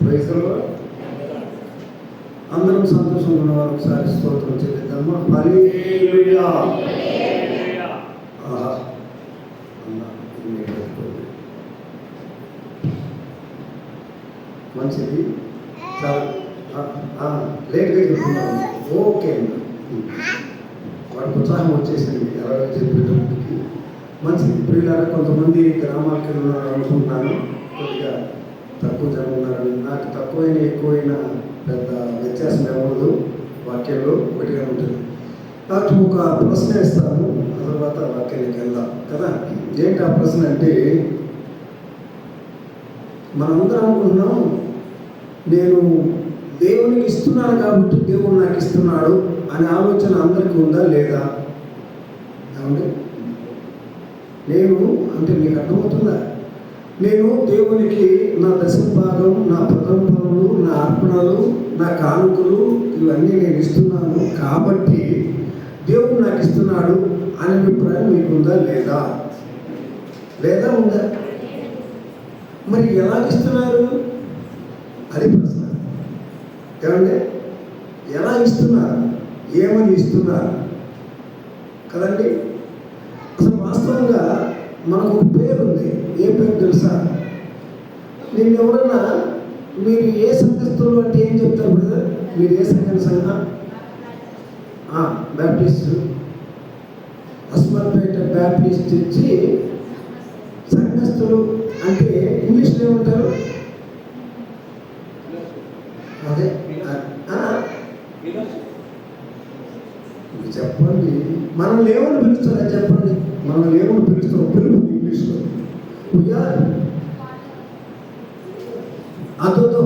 Praise the lord. అందరం సంతోషంగా ఉన్నవారు ఒకసారి స్తోత్రం చెల్లిద్దామా? హల్లెలూయా. మంచిది, చాలా లేట్గా చెప్తున్నాను. ఓకే అన్న, వాడికి ఉత్సాహం వచ్చేసింది ఎలా చెప్పేటప్పటికి. మంచిది. ప్రియులారా, కొంతమంది గ్రామాలకి వెళ్ళాలని అనుకుంటున్నాను. కొద్దిగా తక్కువ జనం ఉన్నారని. నాకు తక్కువైనా ఎక్కువైనా పెద్ద వ్యత్యాసం ఏమవుదు, వాక్యంలో ఒకటిగా ఉంటుంది. కాబట్టి ఒక ప్రశ్న ఇస్తాను, ఆ తర్వాత వాక్యానికి వెళ్దాం కదా. ఏంటి ఆ ప్రశ్న అంటే, మనందరం అనుకుంటున్నాం నేను దేవునికి ఇస్తున్నాను కాబట్టి దేవుడు నాకు ఇస్తున్నాడు అనే ఆలోచన అందరికీ ఉందా లేదా? ఏమండి, నేను అంటే మీకు అర్థమవుతుందా? నేను దేవునికి నా దశభాగం, నా ప్రథమ ఫలములు, నా అర్పణలు, నా కానుకలు ఇవన్నీ నేను ఇస్తున్నాను కాబట్టి దేవుడు నాకు ఇస్తున్నాడు అనే అభిప్రాయం మీకు ఉందా లేదా? లేదా ఉందా? మరి ఎలా ఇస్తున్నారు అది ప్రశ్న. ఏమంటే ఎలా ఇస్తున్నారు, ఏమని ఇస్తున్నారు కదండి. అసలు వాస్తవంగా మనకు ఒక పేరు ఉంది. ఏ పేరు తెలుసా? నిన్న ఎవరన్నా మీరు ఏ సంఘస్థులు అంటే ఏం చెప్తారు బ్రదర్? మీరు ఏ సంఘ? బ్యాప్టిస్ట్, అస్మర్పేట బ్యాప్టిస్ట్ ఇచ్చి సంఘస్థులు అంటే ఇంగ్లీష్లో ఏమంటారు? అదే చెప్పండి, మనం ఏమని పిలుస్తారా చెప్పండి? మనం ఏమని పిలుస్తాం? పిలుపు ఇంగ్లీష్లో అదో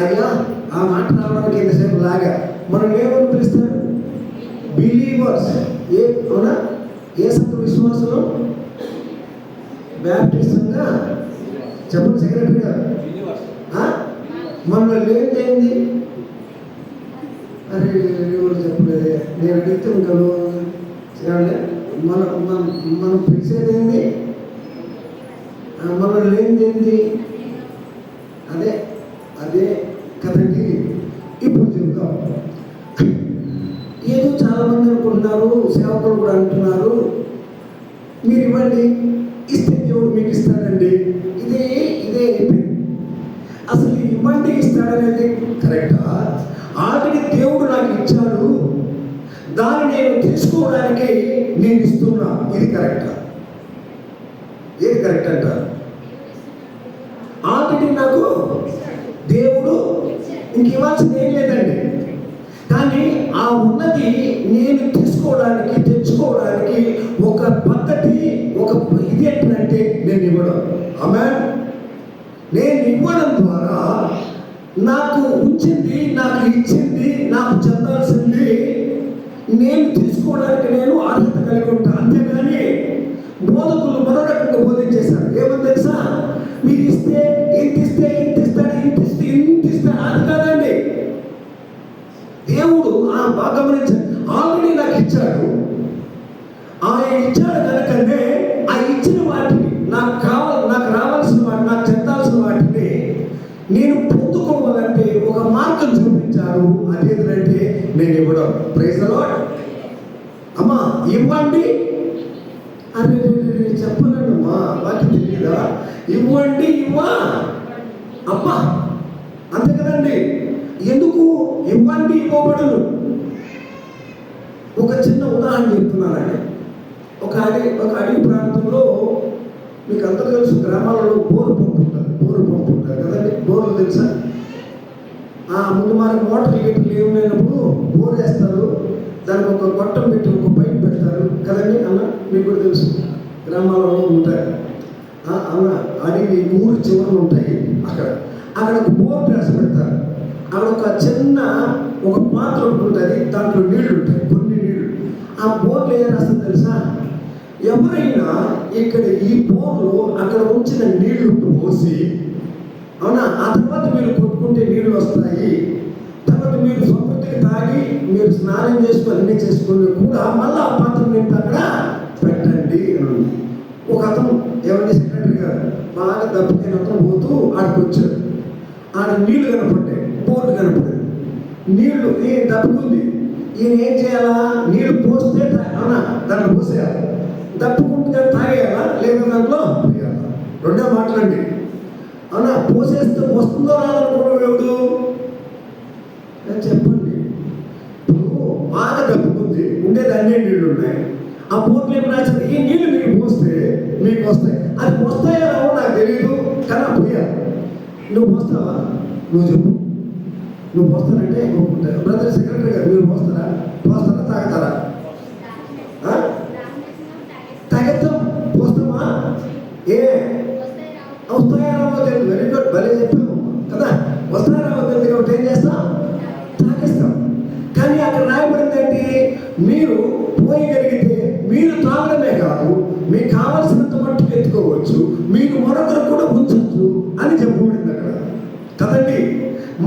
అయ్యా, ఆ మాట రావడానికి ఎంతసేపు లాగా. మనం ఏమని పిలుస్తారు? బిలీవర్స్. అవునా? ఏ సంఘ విశ్వాసంలో? బ్యాప్టిస్ట్ సంఘ. చెప్పండి సెక్రటరీ గారు. మనలో లేనిదేంది? అరే ఎవరు చెప్పలేదే, నేను అడిగితే ఇంకా మనం పిలిచేదేంది? మనలో లేనిదేంది? అదే అదే కదండి. ఇప్పుడు చెప్తాం. ఏదో చాలామంది అనుకుంటున్నారు, సేవకులు కూడా అంటున్నారు, మీరు ఇవ్వండి, ఇస్తే దేవుడు మీకు ఇస్తాడండి. ఇదే అయిపోయింది. అసలు ఇవ్వండి ఇస్తాడనేది కరెక్టా? ఆల్రెడీ దేవుడు నాకు ఇచ్చాడు, దాన్ని నేను తీసుకోవడానికి నేను ఇస్తున్నా, ఇది కరెక్టా? ఏది కరెక్ట్ అంటారు? ఆల్రెడీ నాకు దేవుడు ఇంక ఇవ్వాల్సింది ఏం లేదండి, కానీ ఆ ఉన్నది నేను తీసుకోవడానికి, తెచ్చుకోవడానికి ఒక పద్ధతి, ఒక ఇది ఏంటంటే నేను ఇవ్వడం. ఆమేన్. నేను ఇవ్వడం ద్వారా నాకు ఉంచింది, నాకు ఇచ్చింది, నాకు చెందాల్సింది నేను తీసుకోవడానికి నేను అర్హత కలిగి ఉంటాను. అంతేగాని బోధకులు మరో రకంగా బోధించేశారు. ఏమని తెలుసా? మీరు ఇస్తే ఇంత ఇస్తే ఇంత ఇస్తాడు, ఇంత ఇస్తే ఇంత ఇస్తాడు. అది కాదండి. దేవుడు బాగా గమనించాడు, ఆల్రెడీ నాకు ఇచ్చాడు. ఆయన ఇచ్చాడు కనుకనే ఆ ఇచ్చిన వాటిని నాకు రావాల్సిన వాటిని, నాకు చెందాల్సిన వాటిని నేను పొందుకోవాలంటే ఒక మార్గం చూపించారు. అదేంటంటే నేను ఇవ్వడం. Praise the lord. అమ్మా ఇవ్వండి అని చెప్పనండి అమ్మా, వాకి తెలియదా? ఇవ్వండి అమ్మా, అంతే కదండి. ఎందుకు ఇవ్వండి ఇవ్వబడును? ఒక చిన్న ఉదాహరణ చెప్తున్నానండి. ఒక అడవి ప్రాంతంలో మీకు అంతా తెలుసు, గ్రామాలలో బోరు పంపు ఉంటుంది కదండి. బోర్లు తెలుసా? ముందు మనకు మోటార్ గేట్లు ఏమైనప్పుడు బోర్ వేస్తారు, దానికి ఒక గొట్టం పెట్టి ఒక పైప్ పెడతారు కదండి అన్న. మీకు కూడా తెలుసు, గ్రామాలలో ఉంటాయి. అన్న అడవి ఊరు చివరలు ఉంటాయి, అక్కడ ఒక బోర్ వేసి పెడతారు. అక్కడ ఒక చిన్న ఒక పాత్ర ఉంటుంది, దాంట్లో నీళ్లు ఉంటాయి, కొన్ని నీళ్లు. ఆ బోర్లు ఏం రాస్తుంది తెలుసా? ఎవరైనా ఇక్కడ ఈ బోర్లు అక్కడ ఉంచిన నీళ్లు పోసి, అవునా, ఆ తర్వాత మీరు కొట్టుకుంటే నీళ్లు వస్తాయి, తర్వాత మీరు సమృద్ధికి తాగి మీరు స్నానం చేసుకొని అన్నీ చేసుకొని కూడా మళ్ళీ ఆ పాత్ర నింపి అక్కడ పెట్టండి అని. ఒక అతను ఏమంటే సెక్రటరీ గారు బాగా దెబ్బకైన అతను పోతూ ఆడికి వచ్చాడు. ఆడ నీళ్లు కనపడ్డాయి, బోర్డు కనపడింది. నీళ్లు ఈ దప్పుకుంది. ఈయన ఏం చేయాలా? నీళ్లు పోస్తే అవునా దాంట్లో పోసేయాలి, దప్పుకుంటే తాగేయాలా లేదా దాంట్లో పోయాలా? రెండే మాటలండి. అవునా? పోసేస్తే వస్తుందో రాదనుకోవడం ఎవడు చెప్పండి. ఇప్పుడు బాగా దప్పుకుంది, ఉండేది అన్నీ నీళ్లు ఉన్నాయి. ఆ బోర్డులు ఏమి రాశారు? ఈ నీళ్లు మీకు పోస్తే మీకు వస్తాయి. అది వస్తాయో రావో నాకు తెలియదు, కానీ పోయాలి. నువ్వు పోస్తావా? నువ్వు చెప్పు. నువ్వు పోస్తానంటే ఒప్పుకుంటారు. బ్రదర్ సెక్రటరీ గారు మీరు పోస్తారా? తాగుతారా? తాగేస్తాం. పోస్తామా? ఏ వస్తాయా రావో తెలియదు. వెరీ గుడ్, భలే చెప్పాము కదా. వస్తాయా రావో తెలియదు కాబట్టి ఏం చేస్తాం? తాగేస్తాం. కానీ అక్కడ రాయబడింది ఏంటి? మీరు పోయగలిగితే మీరు తాగడమే కాదు, మీకు కావలసినంత మట్టుకు ఎత్తుకోవచ్చు, మీకు మరొకరు కూడా ఉంచవచ్చు అని చెప్పబడింది అక్కడ కదండి.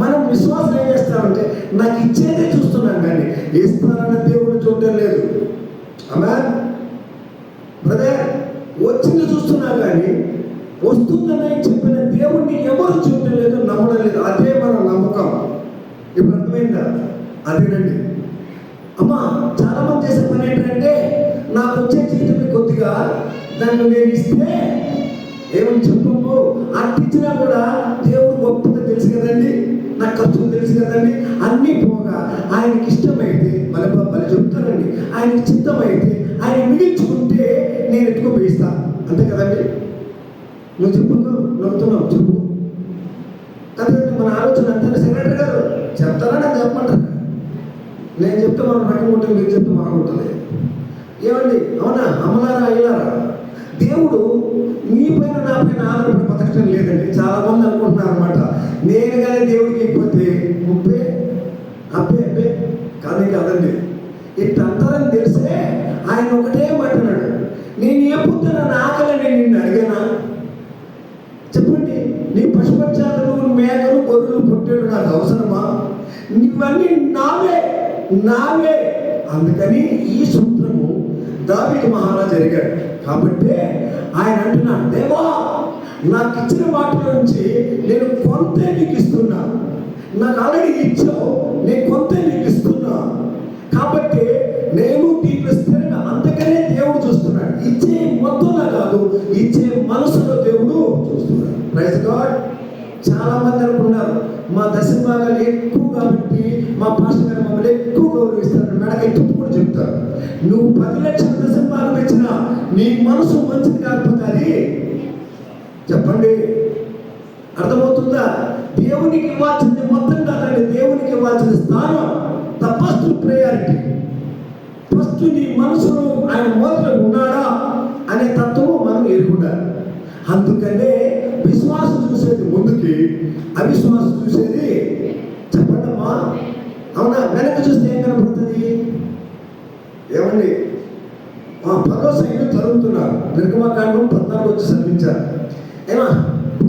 మనం విశ్వాసం ఏం చేస్తామంటే నాకు ఇచ్చేదే చూస్తున్నాం, కానీ ఇస్తానన్న దేవుడు చూడడం లేదు. ఆమేన్ బ్రదర్. వచ్చింది చూస్తున్నా కానీ వస్తుందని చెప్పిన దేవుడిని ఎవరు చూడటం లేదు, నమ్మడం లేదు. అదే మన నమ్మకం. ఇప్పుడు అర్థమైందా? అదేనండి. అమ్మా చాలా మంది చేసే పని ఏంటంటే నాకు వచ్చే జీతం కొద్దిగా దాన్ని నేను ఇస్తే ఏమని చెప్పము, అట్టిచ్చినా కూడా దేవుడు గొప్పగా తెలుసు కదండి, నాకు ఖర్చులు తెలుసు కదండి. అన్నీ పోగా ఆయనకి ఇష్టమైతే మళ్ళీ చెప్తానండి, ఆయనకి చిత్తమైతే ఆయన మిగిల్చుకుంటే నేను ఎత్తుకోపోయిస్తా, అంతే కదండి. నువ్వు చెప్పు, నవ్వుతున్నావు చెప్పు కదండి. మన ఆలోచన అంతా సెక్రటరీ గారు చెప్తారా నాకు చెప్పమంటారు? నేను చెప్తే మనం రకం ఉంటుంది, మీరు చెప్తే మనం ఉంటుంది. ఏమండి? అవునా? అమ్మలారా అయ్యారా? దేవుడు మీ పైన నా పైన ఆధారపడి బతకటం లేదండి. చాలా మంది అనుకుంటున్నారు అనమాట, నేను కానీ దేవుడికి అయిపోతే ముప్పే అబ్బే కాదండి. ఇట్టంతారని తెలిసే ఆయన ఒకటే మాట్లాడాడు, నేను ఏ పొద్దున నా ఆకలిని నిన్ను అడిగానా? చెప్పండి. నీ పశుపక్షాలు, మేకలు, గొర్రెలు, పొట్టేడు నాకు అవసరమా? ఇవన్నీ నావే. అందుకని ఈ సూత్రము దావీదు మహారాజు జరిగాడు కాబట్టి ఆయన అంటున్నాడు, దేవా నాకు ఇచ్చిన వాటి నుంచి నేను కొంత నీకు ఇస్తున్నా, నాకు ఆల్రెడీ ఇచ్చావు, నేను కొంత నీకు ఇస్తున్నా కాబట్టి నేను దీంట్లో స్థిరంగా. అందుకనే దేవుడు చూస్తున్నాడు, ఇచ్చే మొత్తంలో కాదు, ఇచ్చే మనసులో దేవుడు చూస్తున్నాడు. Praise god. చాలా మంది అనుకున్నారు మా దశభాగాలు ఎక్కువ కాబట్టి మా పాస్టర్ గారు మమ్మల్ని ఎక్కువ గౌరవిస్తారు, మెడకి తుప్పు కూడా చెప్తారు. నువ్వు 10 లక్షల దశభాగం ఇచ్చినా నీ మనసు మంచిది కాకపోతే అది చెప్పండి. అర్థమవుతుందా? దేవునికి ఇవ్వాల్సింది మొత్తం కాదండి, దేవునికి ఇవ్వాల్సిన స్థానం. The first priority. ఫస్ట్ నీ మనసులో ఆయన మొదట ఉన్నాడా అనే తత్వం మనం ఎరుగుండాలి. అందుకనే విశ్వాసం చూసేది ముందుకి, అవిశ్వాసం చూసేది చెప్పండి అమ్మా. అవునా? వెనక చూస్తే ఏం కనపడుతుంది? ఏమండి? ఫరో సైన్యం తరుగుతున్నారు. నిర్గమకాండం 14 వచ్చి చదివించారు. ఏమా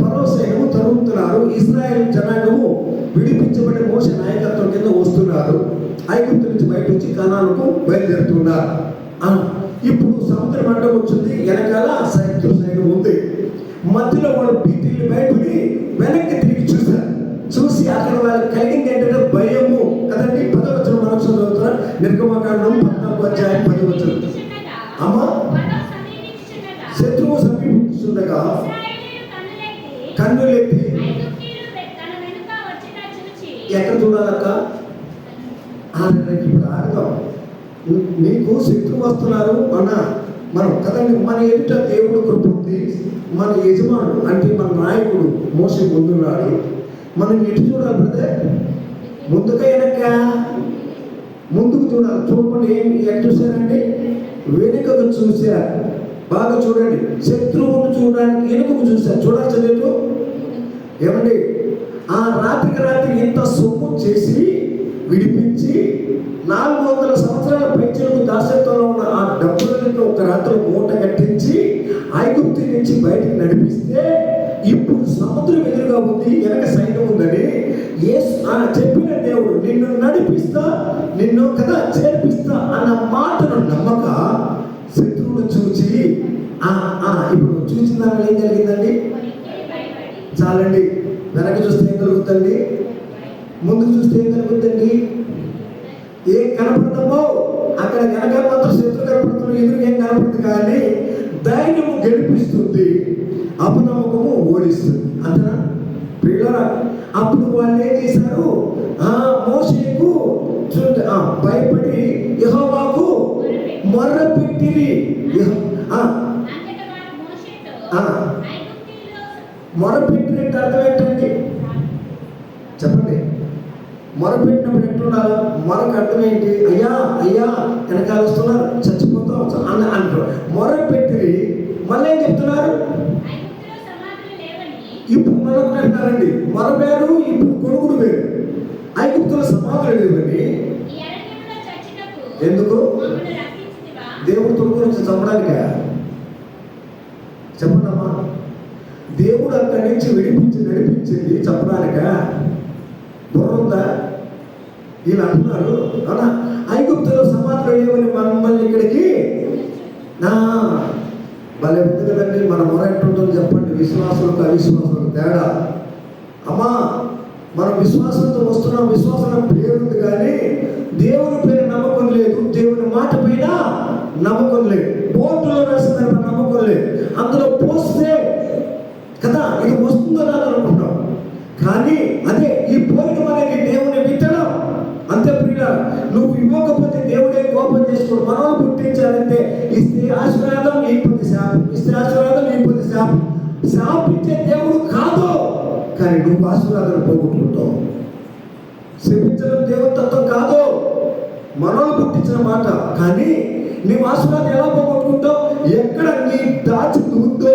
ఫరో సైన్యము తరుగుతున్నారు. ఇశ్రాయేలు జనాంగము విడిపించబడి మోషే నాయకత్వం కింద వస్తున్నారు. ఐగుప్తు నుంచి బయట వచ్చి కనానుకు బయలుదేరుతున్నారు. ఇప్పుడు సముద్రం అడ్డం వచ్చింది, వెనకాల శత్రు సైన్యం ఉంది. మధ్యలో వాళ్ళు భీతిని భయపడి వెనక్కి తిరిగి చూశారు. చూసి అక్కడ వాళ్ళకి కలిగింది ఏంటంటే భయము కదండి. 10వ వచనం మనం చదువుతున్నారు. నిర్గమకాండం 14వ అధ్యాయం 10వ వచనం. అమ్మ శత్రువు సమీపిస్తుండగా కన్నులెత్తి ఎక్కడ చూడాలక్క? ఇప్పుడు ఆడదాం. నీకు శత్రువు వస్తున్నారు మనం కదండి. మన ఎదుట దేవుడు కృప ఉంది, మన యజమానుడు అంటే మన నాయకుడు మోసే ముందున్నాడు. మనం ఎటు చూడాలి బ్రదర్? ముందుగా వెనక? ముందుకు చూడాలి. చూడకుండా ఎటు చూశారండి? వెనుకకు చూశారు. బాగా చూడండి. శత్రువును చూడడానికి వెనుకకు చూశారు. చూడాల్సి లేదు. ఏమండి? ఆ రాత్రికి రాత్రి ఇంత సొమ్ము చేసి విడిపించి 400 సంవత్సరాల పైచలకు దాసత్వంలో ఉన్న ఆ డబ్బులన్నింటినీ ఒక రాత్రిలో మూట కట్టించి ఐగుప్తు నుంచి బయటికి నడిపిస్తే ఇప్పుడు సముద్రం ఎదురుగా ఉంది, వెనక సైన్యం ఉందని చెప్పిన దేవుడు నిన్ను నడిపిస్తా, నిన్ను కదా చేర్పిస్తా అన్న మాటను నమ్మక శత్రువును చూచి ఇప్పుడు చూసిన దానిలో ఏం జరిగిందండి? చాలండి. వెనక చూస్తే ఏం కలుగుతుంది? కలుగుతుంది? ముందు చూస్తే ఏం కలుగుతుంది? ఏం కనపడతామో అక్కడ వెనకాల మాత్రం శత్రు కనపడుతున్నాం, ఎదురు ఏం కనపడుతుంది, కానీ ధైర్యము గెలిపిస్తుంది, అపనమ్మకము ఓడిస్తుంది. అంతనా పిల్లరా? అప్పుడు వాళ్ళు ఏం చేశారు? మోషేకు భయపడి యెహోవాకు మొర్రపెట్టిరి. మొరపెట్టినట్టు అర్థం ఏంటండి? చెప్పండి. మొరపెట్టినప్పుడు ఎట్లుండాలి? మొరకు అర్థం ఏంటి? అయ్యా అయ్యా వెనకాల వస్తున్నారు, చచ్చిపోతాం అంటారు. మొరపెట్టిరి. మళ్ళీ ఏం చెప్తున్నారు? ఇప్పుడు మరొకటి అంటారండి, మొర వేరు, ఇప్పుడు కొడుకుడు వేరు. ఐగుప్తుల సమాధులు లేవని ఎందుకు? దేవుడు తొడుగు నుంచి చంపడానికా? చెప్పండమ్మా. దేవుడు అక్కడి నుంచి నడిపించింది చంపడానికా? బుర్రుందా? వీళ్ళు అంటున్నారు అవునా, ఐగుప్తులో సమాధులు లేవని మమ్మల్ని ఇక్కడికి భలే ఉంది కదండి. మన మొర ఎట్టుంటుందో చెప్పండి. విశ్వాసులకు అవిశ్వాసులకు తేడా. అమ్మా, మనం విశ్వాసంతో వస్తున్నాం, విశ్వాసం పేరుంది, కానీ దేవుని పైన నమ్మకం లేదు, దేవుని మాట పైన నమ్మకం లేదు, బోర్డులో రాసిన నమ్మకం లేదు. అందులో పోస్తే కదా ఇది వస్తుందో రాదు అనుకుంటాం, కానీ అదే ఈ పోయిన అనేది దేవుని విత్తడం. అంతే ప్రియుల, నువ్వు ఇవ్వకపోతే దేవుడే కోపం చేసుకోడు. మనం పుట్టించాలంటే ఇస్తే ఆశీర్వాదం, ఇకపోతే శాపం, ఇస్తే ఆశీర్వాదం, ఇకపోతే శాపం. శాపించే దేవుడు కాదు, కానీ నువ్వు ఆశీర్వాదాలు పోగొట్టుకుంటావు. శపించడం దేవతత్వం కాదు, మనలో పుట్టించిన మాట. కానీ నీవు ఆశీర్వాదం ఎలా పోగొట్టుకుంటావు? ఎక్కడ నీ దాచి ఉందో,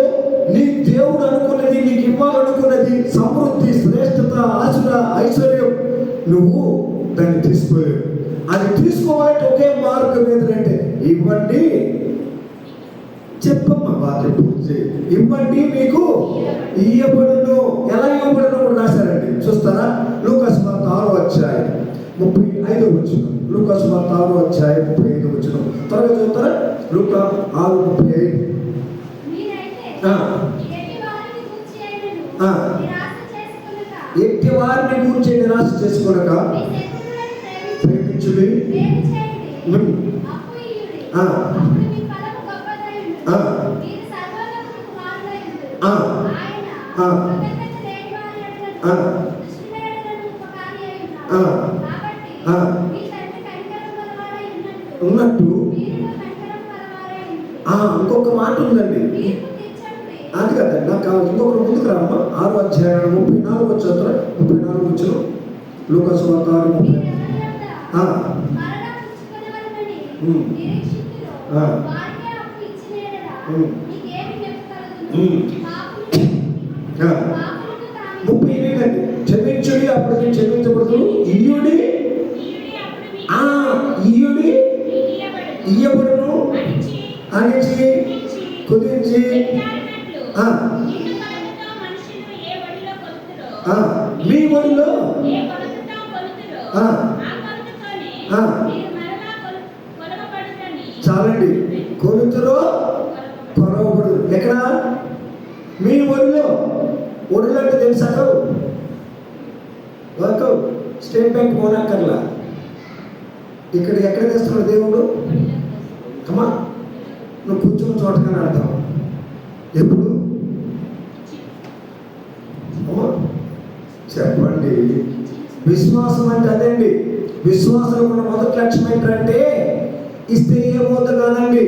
నీ దేవుడు అనుకున్నది, నీకు ఇవ్వాలనుకున్నది, సమృద్ధి, శ్రేష్టత, ఐశ్వర్యం, నువ్వు దాన్ని తీసుకోలేవు. అది తీసుకోవాలంటే ఒకే మార్గం ఏంటంటే ఇవ్వండి. చెప్పమ్మా, బాగా పూర్తి. ఇవ్వండి మీకు ఇయ్యబడును. ఎలా ఇవ్వబడును కూడా రాశారండి, చూస్తారా? లూకాసు వార్త 6:35. లూకాసు వార్త 6:35. త్వరగా చూస్తారా? లూకా 6:35. ఎట్టి వారిని గూర్చి నిరాశ చేసుకొనక ప్రేమించుడి, ఉన్నట్టు ఇంకొక మాట ఉందండి. అది కదా నాకు ఇంకొకరు ముందుకు రామ్మా. 6:34 34 లూకాసు వార్త 6:34. క్షమించుడి, అప్పుడు క్షమించబడదు. ఇయ్యుడి, ఇయ్యబడును, అనిచి కుదించి మీ ఒడిలో చాలండి. కొలుతురో కొలవబడు. ఎక్కడ? మీ ఒడిలో. ఒడిలో అంటే తెలుసాక వర్క్ స్టేట్ బ్యాంక్ పోనక్కర్లా. ఇక్కడ ఎక్కడ తెస్తున్నాడు దేవుడు? అమ్మా, నువ్వు కూర్చున్న చోటగానే అర్థం. ఎప్పుడు? అమ్మా చెప్పండి. విశ్వాసం అంటే అదండి. విశ్వాసం ఉన్న మొదటి లక్ష్యం ఏంటంటే ఇస్తే ఏమవుతుంది కాదండి,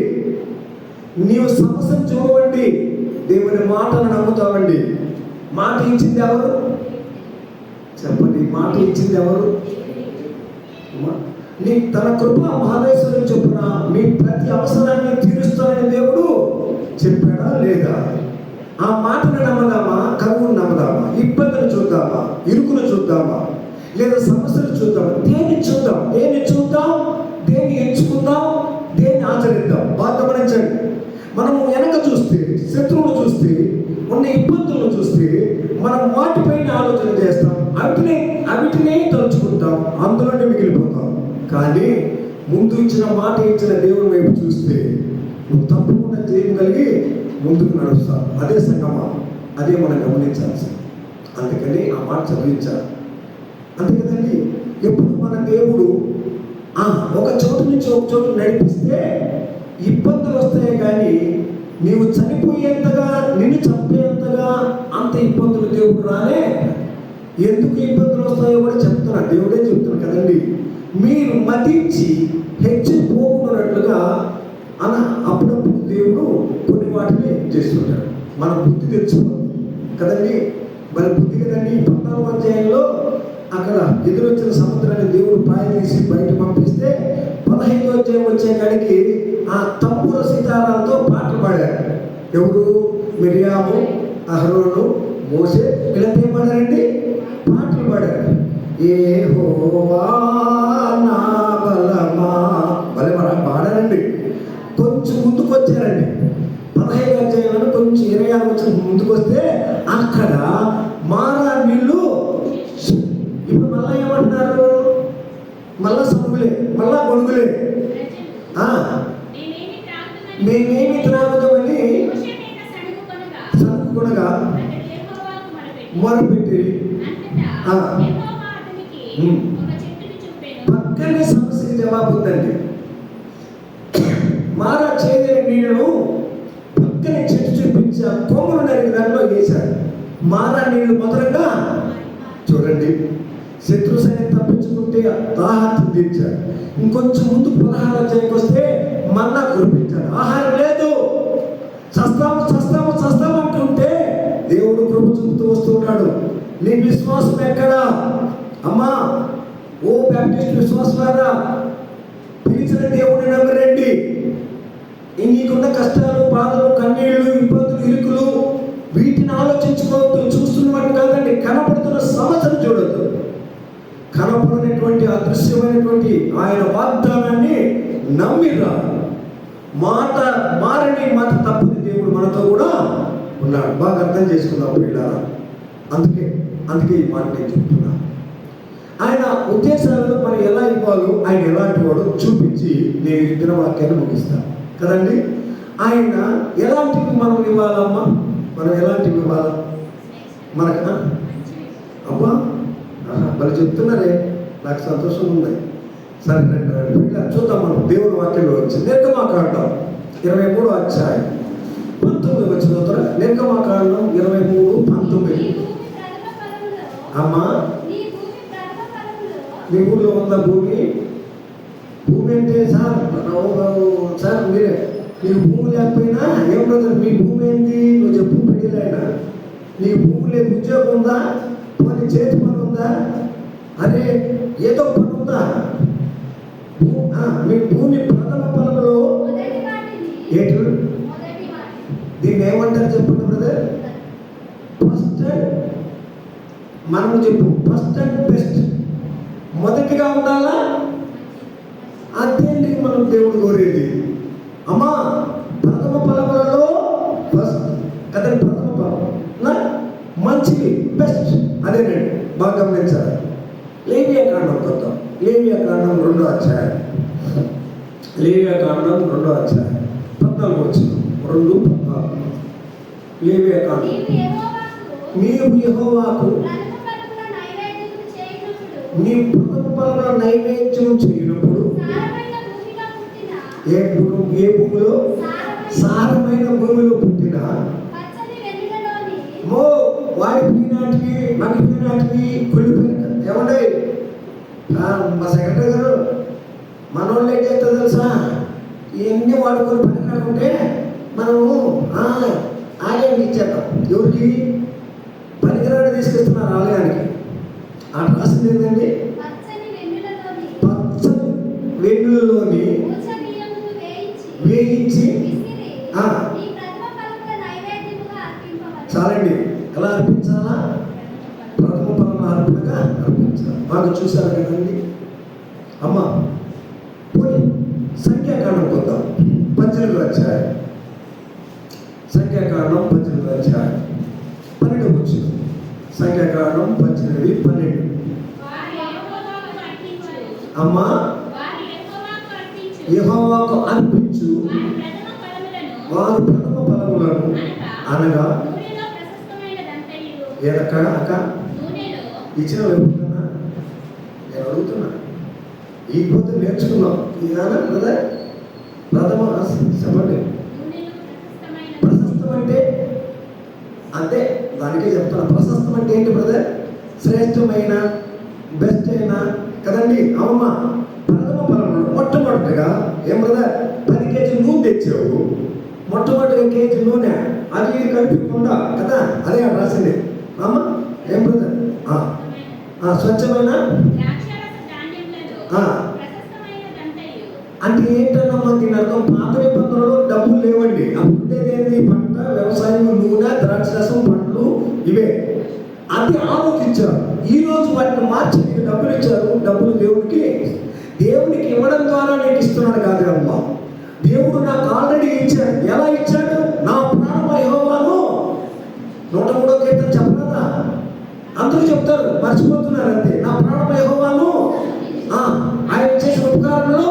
నీవు సమస్యను చూడండి, దేవుని మాటను నమ్ముతావండి. మాట ఇచ్చింది ఎవరు? చెప్పండి. మాట ఇచ్చింది ఎవరు? నీ తన కృప మహేశ్వరం చొప్పున మీ ప్రతి అవసరాన్ని తీరుస్తానని దేవుడు చెప్పాడా లేదా? ఆ మాటను నమ్మదామా? కరువును నమ్మదామా? ఇబ్బందులు చూద్దామా? ఇరుకును చూద్దామా? లేదా సమస్యలు చూద్దామా? దేన్ని చూద్దాం? దేన్ని ఎంచుకుందాం? దేన్ని ఆచరిద్దాం? బాగా గమనించండి. మనము వెనక చూస్తే, శత్రువులు చూస్తే, ఉన్న ఇబ్బందులను చూస్తే మనం వాటిపైన ఆలోచన చేస్తాం, అవిటినే తలుచుకుంటాం, అందులోనే మిగిలిపోతాం. కానీ ముందు ఇచ్చిన మాట ఇచ్చిన దేవుని వైపు చూస్తే నువ్వు తప్పకుండా చేయగలిగి ముందుకు నడుస్తావు. అదే సంగమా, అదే మనం గమనించాల్సింది. అందుకని ఆ మాట చదివించాలి. అంతే కదండి. ఎప్పుడు మన దేవుడు ఒక చోటు నుంచి ఒక చోటు నడిపిస్తే ఇబ్బందులు వస్తాయి, కానీ నీవు చనిపోయేంతగా, నిన్ను చంపేంతగా అంత ఇబ్బందులు దేవుడు రాలే. ఎందుకు ఇబ్బందులు వస్తాయో కూడా చెప్తున్నాడు, దేవుడే చెప్తున్నాడు కదండి. మీరు మతించి హెచ్చిపోకున్నట్లుగా అప్పుడప్పుడు దేవుడు కొన్ని వాటిని చేస్తుంటాడు. మన బుద్ధి తెచ్చుకోవాలి కదండి. మరి బుద్ధి కదండి. 14వ అధ్యాయంలో అక్కడ ఎదురొచ్చిన సముద్రాన్ని దేవుడు పాయ తీసి బయట పంపిస్తే 15వ అధ్యాయం వచ్చే కాడికి ఆ తంబుర సితారాలతో పాటలు పాడారు. ఎవరు? మిరియాము, అహరోను, మోసే, వీళ్ళంతా ఏం పాడారండి? పాటలు పాడారు. యెహోవా నా బలమా, భలే పాడారండి. కొంచెం ముందుకు వచ్చారండి. 15వ అధ్యాయంలో కొంచెం 26 వచ్చిన ముందుకు వస్తే అక్కడ మారా నీళ్ళు. ఇప్పుడు మళ్ళా ఏమంటున్నారు? మళ్ళా సముగులే, మళ్ళా గొడుగులే. మేమేమి త్రాగుదామని సనుగుకొనగా మొరపెట్టి పక్కనే సమస్యకి జవాబు ఉందండి. మారా చేదైన నీళ్లను పక్కనే చెట్టు చూపించి ఆ కొమ్మలు నరికి దాంట్లో వేశారు. మారా నీళ్లు మొదలుగా చూడండి, శత్రు సైన్యం తప్పించుకుంటే దాహార్తి తీర్చారు. ఇంకొంచెం ముందు 16వ అధ్యాయంకి వస్తే మన్నా కురిపించారు. ఆహారం లేదు, చస్తాము చస్తాము చస్తాము అంటుంటే దేవుడు కృప చూపుతూ వస్తున్నాడు. నీ విశ్వాసం ఎక్కడా? అమ్మా, ఓ బ్యాప్టిస్ట్ విశ్వాసారా, పిలిచిన దేవుడిని నమ్మరండి. నీకున్న కష్టాలు, బాధలు, కన్నీళ్లు, ఇబ్బందులు, ఇరుకులు వీటిని ఆలోచించుకోవద్దు. చూస్తున్నట్టు కాదండి, కనపడుతున్న సమస్యను చూడొద్దు. కనపడినటువంటి అదృశ్యమైనటువంటి ఆయన వాగ్దానాన్ని నమ్మిరా. మాట మారని మాట తప్పని దేవుడు మనతో కూడా ఉన్నాడు. బాగా అర్థం చేసుకున్నాం పిల్లరా. అందుకే ఈ మాట నేను చెప్తున్నా. ఆయన ఉద్దేశాలను మనం ఎలా ఇవ్వాలో, ఆయన ఎలాంటి వాడు చూపించి నేను ఇద్దరు వాక్యాన్ని ముగిస్తాను కదండి. ఆయన ఎలాంటివి మనం ఇవ్వాలమ్మా? మనం ఎలాంటివి ఇవ్వాలా మనకు? అబ్బా, మరి చెప్తున్నారే, నాకు సంతోషం ఉంది. సరే రండి చూద్దాం. మనం దేవుని వాక్యంలో వచ్చి నిర్గమాకాండం 23వ అధ్యాయం 19 వచ్చిన నిర్గమాకాండం 23:19. అమ్మా, మీ ఊళ్ళో ఉందా భూమి? భూమి అంటే సార్ మీరే, నీకు భూమి లేకపోయినా ఏం బ్రదర్, మీ భూమి ఏంటి నువ్వు చెప్పు. పెళ్ళిలైనా నీకు భూమి లేదు, ఉద్యోగం ఉందా, పోనీ చేతి పని ఉందా, అరే ఏదో పని ఉందా? మీ భూమి ప్రథమ ఫలములో ఏంటి? దీన్ని ఏమంటారు చెప్పండి బ్రదర్? ఫస్ట్ అండ్, మనం చెప్పు, ఫస్ట్ అండ్ బెస్ట్, మొదటిగా ఉండాలా? అదేంటి మనం దేవుడు కోరేది. అమ్మా, ప్రథమ ఫలములలో ఫస్ట్ కదండి, ప్రథమ ఫలం మంచిది, బెస్ట్, అదేనండి. బాగా గమనించాలి. లేవియాకాండం కొత్త, లేవియాకాండం 2వ అధ్యాయం, లేవియాకాండం 2వ అధ్యాయం 14 వచ్చిన 2:14. లేవియాకాండం. నీవు యెహోవాకు నీ ప్రథమ ఫలముల నైవేద్యం చేయనప్పుడు ఏ భూమిలో? సారమైన భూమిలో పుట్టిన వాడిపోయినాటివి, మగ్గిపోయినాటివి, కుళ్ళిపోయిన ఏమండే మా సెక్రటరీ గారు, మనోళ్ళు ఏం చేస్తారు తెలుసా? ఇవన్నీ వాడుకొని పని రాకుంటే మనము ఆలయానికి ఇచ్చేద్దాం. ఎవరికి? పనికిరాడు తీసుకొస్తున్నారు ఆలయానికి. ఆ రాసింది ఏంటండి? పచ్చని వెన్నులలోని వేయించి చాలండి. ఎలా అర్పించాలా? ప్రథమ ఫలం అర్పణగా అర్పించాలి. బాగా చూశారు కదండి. అమ్మ, పోనీ సంఖ్యాకాండం కొద్దాం. 18వ అధ్యాయం, సంఖ్యాకాండం 18వ అధ్యాయం 12 వచ్చిన. సంఖ్యాకాండం 18:12. అమ్మా, యెహోవాకు అర్పించు వారు ప్రథమ ఫలములను, అనగా ఏదక్క అక్క ఇచ్చిన ఎప్పుడన్నా అడుగుతున్నా. ఈ పోతే నేర్చుకున్నాం ఇదానా కదా. ప్రథమ చెప్పండి. ప్రశస్తం అంటే అంటే దానికే చెప్తున్నా. ప్రశస్తం అంటే ఏంటి బ్రదర్? శ్రేష్టమైన, బెస్ట్ అయినా కదండి. అవుమా. ప్రథమ ఫలంలో మొట్టమొదటిగా ఏం బ్రదర్? 10 కేజీ నూనె తెచ్చావు. మొట్టమొదటిగా కేజీ నూనె అది ఇది కలుపుకుండా కదా, అదే రాసింది అమ్మ. ఏం బ్రదర్? స్వచ్ఛమైన అంటే ఏంటన్నమ్మా దీని అర్థం? పాత నిబంధనలో డబ్బులు లేవండి. అప్పుడేది పంట, వ్యవసాయం, నూనె, ద్రాక్షరసం, పండ్లు ఇవే. అది ఆలోచించారు. ఈ రోజు వాటిని మార్చి నీకు డబ్బులు ఇచ్చారు. డబ్బులు దేవునికి ఇవ్వడం ద్వారా నీకు ఇస్తున్నాడు కాదు అమ్మా. దేవుడు నాకు ఆల్రెడీ ఇచ్చాడు. ఎలా ఇచ్చాడు? నా ప్రాణమ యెహోవాను. 103వ కీర్తన చెప్పలేదా? అందరూ చెప్తారు, మర్చిపోతున్నారు అంతే. నా ప్రాణమ యెహోవాను, ఆయన చేసిన ఉపకారంలో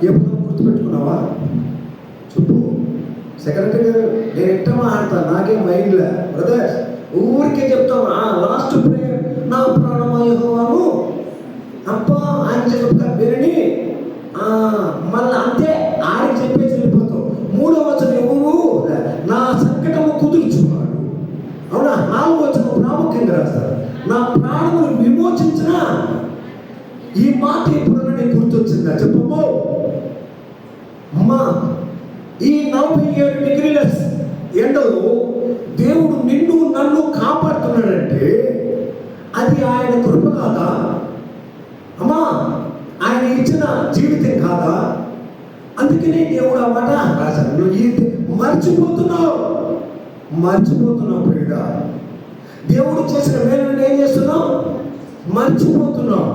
ఎప్పుడు గుర్తుపెట్టుకున్నావా? చెప్పు. సెక్రటరీ గారు నేను ఎట్ట మాట్లాడతాను, నాకేం మైండ్లే బ్రదర్స్. ఊరికే చెప్తాం లాస్ట్ ప్రేయర్, నా ప్రాణమ యెహోవాను అబ్బా ఆయన చేసిన ఉపకారం విని మళ్ళీ అంతే ఆడికి చెప్పేసి వెళ్ళిపోతావు. 3వ వచనం ఎవరు? నా సంకటము కుదుర్చున్నాడు. అవునా? 4వ వచనం ప్రాముఖ్యంగా రాస్తారు. నా ప్రాణమును విమోచించిన. ఈ మాట ఎప్పుడన్నా నీకు గుర్తొచ్చిందా? చెప్పమ్మో. అమ్మా, ఈ 47 డిగ్రీల ఎండలో దేవుడు నిన్ను నన్ను కాపాడుతున్నాడంటే అది ఆయన కృప కాదా అమ్మా? ఆయన ఇచ్చిన జీవితం కాదా? అందుకనే దేవుడు ఆ మాట రాశాడు. నువ్వు మర్చిపోతున్నావు ప్రియుడ. దేవుడు చేసిన మేలు ఏం చేస్తున్నావు? మర్చిపోతున్నావు.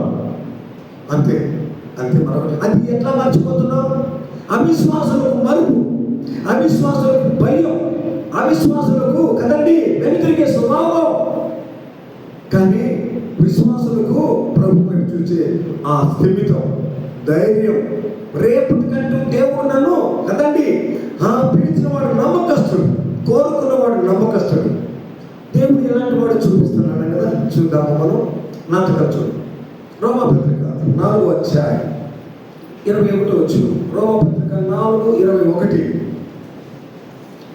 అంతే మరొకటి. అది ఎట్లా మర్చిపోతున్నావు? అవిశ్వాసులకు మరుపు, అవిశ్వాసులకు భయం, అవిశ్వాసులకు కదండి వెనుతిరిగే స్వభావం. కానీ విశ్వాసులకు ప్రభు వైపు చూసే ఆ స్థిమితం, ధైర్యం, రేపటి కంటూ దేవుడు నన్ను కదండి పిలిచిన వాడు నమ్మకస్తుడు, కోరుకున్నవాడు నమ్మకస్తుడు. దేవుడు ఎలాంటి వాడు చూపిస్తున్నాడు కదా. చూద్దాము మనం. నాటకం చూడు. రోమపత్రిక 4వ అధ్యాయం 21వ వచనం. రోమపత్రిక 4:21.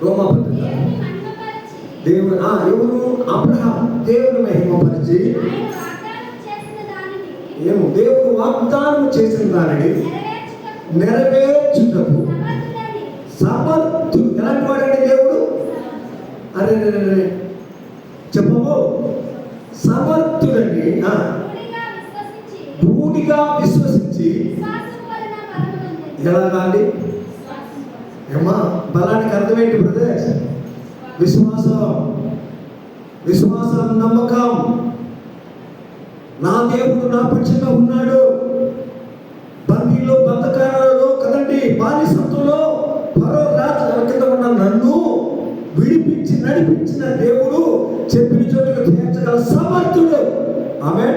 రోమపత్రిక దేవుడు ఎవరు? అబ్రహాం దేవుని మహిమపరిచి ఏమో దేవుడు వాగ్దానం చేసిన దానిని నెరవేర్చుటకు సమర్థుడు. ఎలాంటి వాడండి దేవుడు? అరే చెప్పము. సమర్థుడండి. పూర్తిగా విశ్వసించి ఎలాగా అండి? ఏమా బలానికి అర్థమేంటి బ్రదర్? విశ్వాసం, నమ్మకం. నా దేవుడు నా పక్షంగా ఉన్నాడు. బందీలో, బంధకాలలో కదండి, బానిసత్వంలో ఫరో రాజు కింద ఉన్న నన్ను విడిపించి నడిపించిన దేవుడు చెప్పిన చోటుకు చేర్చగల సమర్థుడు. ఆమె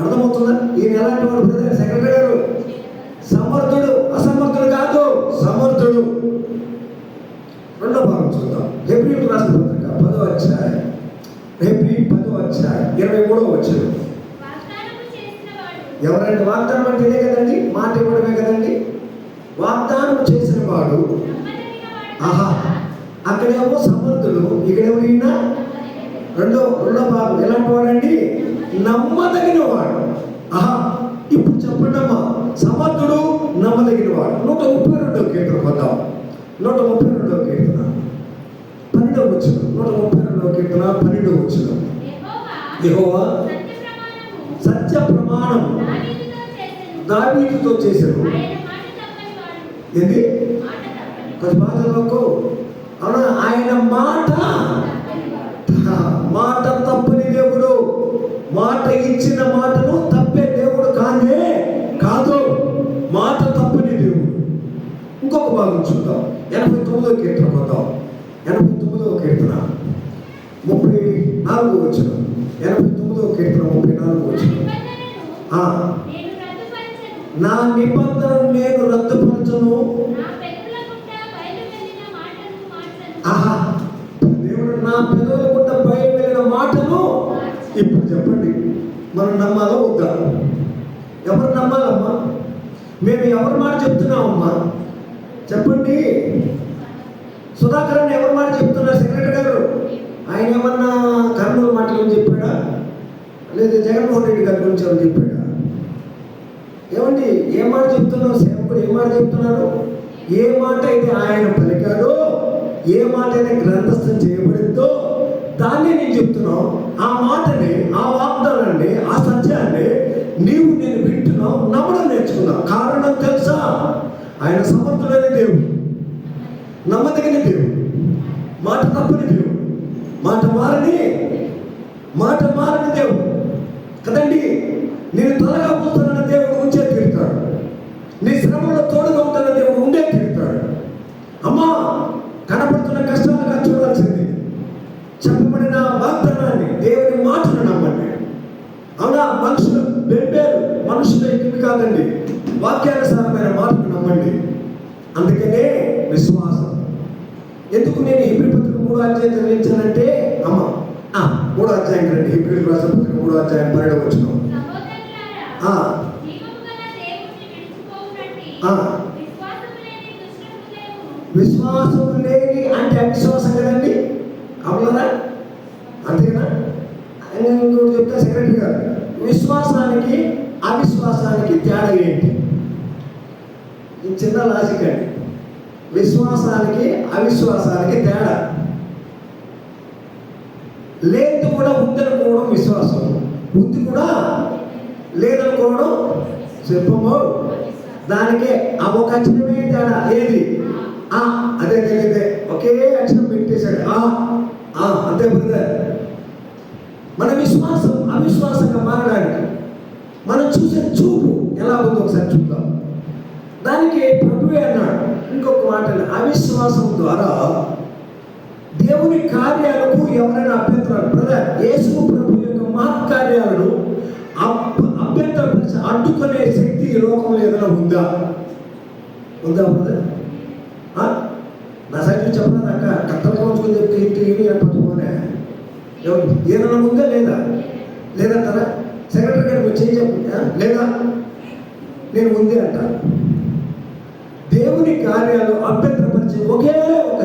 అర్థమవుతుందా? ఈయన ఎలాంటి వాడు బ్రదర్? సెక్రటరీ గారు సమర్థుడు, అసమర్థుడు కాదు, సమర్థుడు. రెండో భాగం చూద్దాం. హెబ్రీయులకు రాసిన పత్రిక 10వ అధ్యాయం, హెబ్రీ 10వ అధ్యాయం 23వ వచనం. ఎవరంటే వాగ్దానం అంటే ఇదే కదండి, మాట ఇవ్వడమే కదండి. వాగ్దానం చేసిన వాడు అక్కడేమో సమర్థుడు, ఇక్కడేమో ఈయన రెండో భాగం ఎలాంటి వాడండి? నమ్మదగిన వాడు. ఇప్పుడు చెప్పండి అమ్మా, సమర్థుడు, నమ్మదగిన వాడు. 132వ కీర్తన పొందాం. 132వ కీర్తన 12వ వచనం. 132వ కీర్తన 12వ వచనం. యెహోవా సత్య ప్రమాణం దావీదుతో చేశారు. ఏంది? కొద్ది బాధలకు అవునా? ఆయన మాట తప్పని దేవుడు. మాట ఇచ్చిన మాటను తప్పే దేవుడు కాదు. మాట తప్పని దేవుడు. ఇంకొక భాగం చూద్దాం. 89వ కీర్తన పోతాం. 89వ కీర్తన 34వ వచనం. 89వ కీర్తన 34వ వచనం. నా నిబంధనను నేను రద్దుపరచను. దేవుడు నా పెదవుల గుండా బయలు వెళ్ళిన మాటను ఇప్పుడు చెప్పండి. మనం నమ్మాలా వద్దా? ఎవరు నమ్మాలమ్మా? మేము ఎవరి మాట చెప్తున్నామమ్మా చెప్పండి. సుధాకర్ ఎవరి మాట చెప్తున్నారు? సెక్రటరీ గారు ఆయన ఏమన్నా కర్నూలు మాటలు చెప్పాడా, లేదా జగన్మోహన్ రెడ్డి గారి గురించి ఏమని చెప్పాడా? ఏమండి ఏ మాట చెప్తున్నావు? సేవకుడు ఏ మాట చెప్తున్నాడు? ఏ మాట అయితే ఆయన పలికాడో, ఏ మాట అయితే గ్రంథస్థం చేయబడిందో దాన్ని నేను చెప్తున్నావు. ఆ మాటని, ఆ వాగ్దానాన్ని, ఆ సత్యాన్ని నేను వింటున్నావు, నమ్మడం నేర్చుకున్నావు. కారణం తెలుసా? ఆయన సమర్థుడైన దేవుడు, నమ్మదగిన దేవుడు, మాట తప్పని దేవుడు, మాట మారని దేవుడు కదండి. నేను త్వరగా పోతానన్న దేవుడు ఉంచే తీరుతాడు. నీ శ్రమంలో తోడుగా ఉంటాన దేవుడు ఉండే తీరుతాడు. అమ్మా కనపడుతున్న కష్టాలుగా చూడాల్సింది చెప్పబడిన వాగ్దానాన్ని, దేవుని మాటను నమ్మండి. అవునా? మనుషులు బెంబేరు, మనుషులు ఇవి కాదండి, వాక్యానుసారమైన మాటను నమ్మండి. అందుకనే విశ్వాసం. ఎందుకు నేను హెబ్రీ పత్రిక 3వ అధ్యాయం చదివించానంటే, అమ్మ 3వ అధ్యాయం రండి. హెబ్రీ రాసిన పత్రిక 3వ అధ్యాయం 12వ వచనం. విశ్వాసం లేని అంటే అవిశ్వాసం కదండి. అవునా? అంతేనా? ఇంకోటి చెప్తా సెక్రటరీ గారు, విశ్వాసానికి అవిశ్వాసానికి తేడా ఏంటి? ఇది చిన్న లాజిక్ అండి. విశ్వాసానికి అవిశ్వాసానికి తేడా. లేదు కూడా ఉందనుకోవడం విశ్వాసం, ఉంది కూడా లేదనుకోవడం చెప్పము. దానికే ఆ ఒక అక్షరమే తేడా. ఏది? అదే తెలియదే, ఒకే అక్షరం పెట్టేశాడు. అంతే బ్రదర్. మన విశ్వాసం అవిశ్వాసంగా మారడానికి మనం చూసే చూపు ఎలా ఉందో ఒకసారి చూద్దాం. దానికి ప్రభువే అన్నాడు ఇంకొక మాట, అవిశ్వాసం ద్వారా దేవుని కార్యాలకు ఎవరైనా అభ్యంతరాలు, బ్రదర్ యేసు ప్రభు యొక్క మహత్కార్యాలను అభ్యంతరపరిచి అడ్డుకునే శక్తి ఈ లోకంలో ఏదైనా ఉందా బ్రదర్? నా సైడ్ చెప్పలేదాక కట్టలు కోచుకుని చెప్తే ఇంటి పట్టుకోనే ఏదైనా ఉందా లేదా తన సెక్రటరీ గారు మీరు చేయి చెప్పు లేదా? నేను ఉంది అంట. దేవుని కార్యాలు అభ్యంతరపరిచి ఒకే ఒక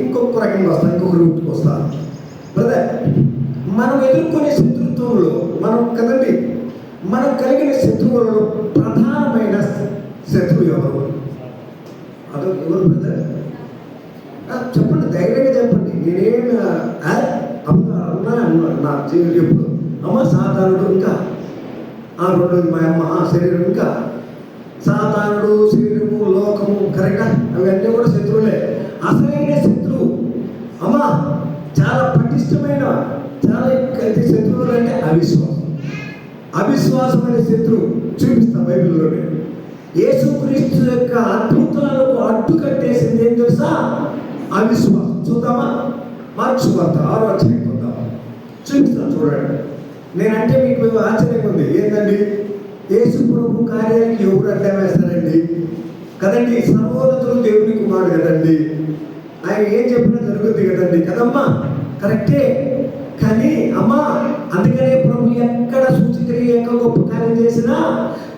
ఇంకొక రకంగా వస్తాను, ఇంకొక రూట్కి వస్తాను బ్రదర్. మనం ఎదుర్కొనే శత్రుత్వంలో మనం కలిగిన శత్రువులలో ప్రధానమైన శత్రువు ఎవరు? ఎవరు బ్రదర్? చెప్పండి, ధైర్యంగా చెప్పండి. నేనేమి నా జీవితం ఎప్పుడు అమ్మ సాధారణుడు, ఇంకా రెండోది మా అమ్మ శరీరం, ఇంకా సాధారణుడు, శరీరము, లోకము, కరెక్టా? అవన్నీ కూడా శత్రువులే. అసలైన శత్రువు అమ్మ చాలా పటిష్టమైన, చాలా శత్రువులు అంటే అవిశ్వాసం అనే శత్రువు చూపిస్తా బైబిల్లోనే. యేసుక్రీస్తు యొక్క అద్భుతాలకు అడ్డు కట్టేసింది ఏం తెలుసా? అవిశ్వాసం. చూద్దామా? మార్క్స్ వార్త 6వ అధ్యాయం చూద్దాం. చూపిస్తాను చూడండి. నేనంటే మీకు ఆశ్చర్యంగా ఉంది. ఏంటండి, యేసు ప్రభు కార్యానికి ఎవరు అడ్డం వేస్తారండి కదండి? సర్వోన్నతుడు దేవుని కుమారుడు కదండి. ఆయన ఏం చెప్పినా జరుగుద్ది కదండి, కదమ్మా? కరెక్టే. కానీ అమ్మా అందుకనే ప్రభు ఎక్కడ సూచిక్రియ ఎక్కడ గొప్ప కార్యం చేసినా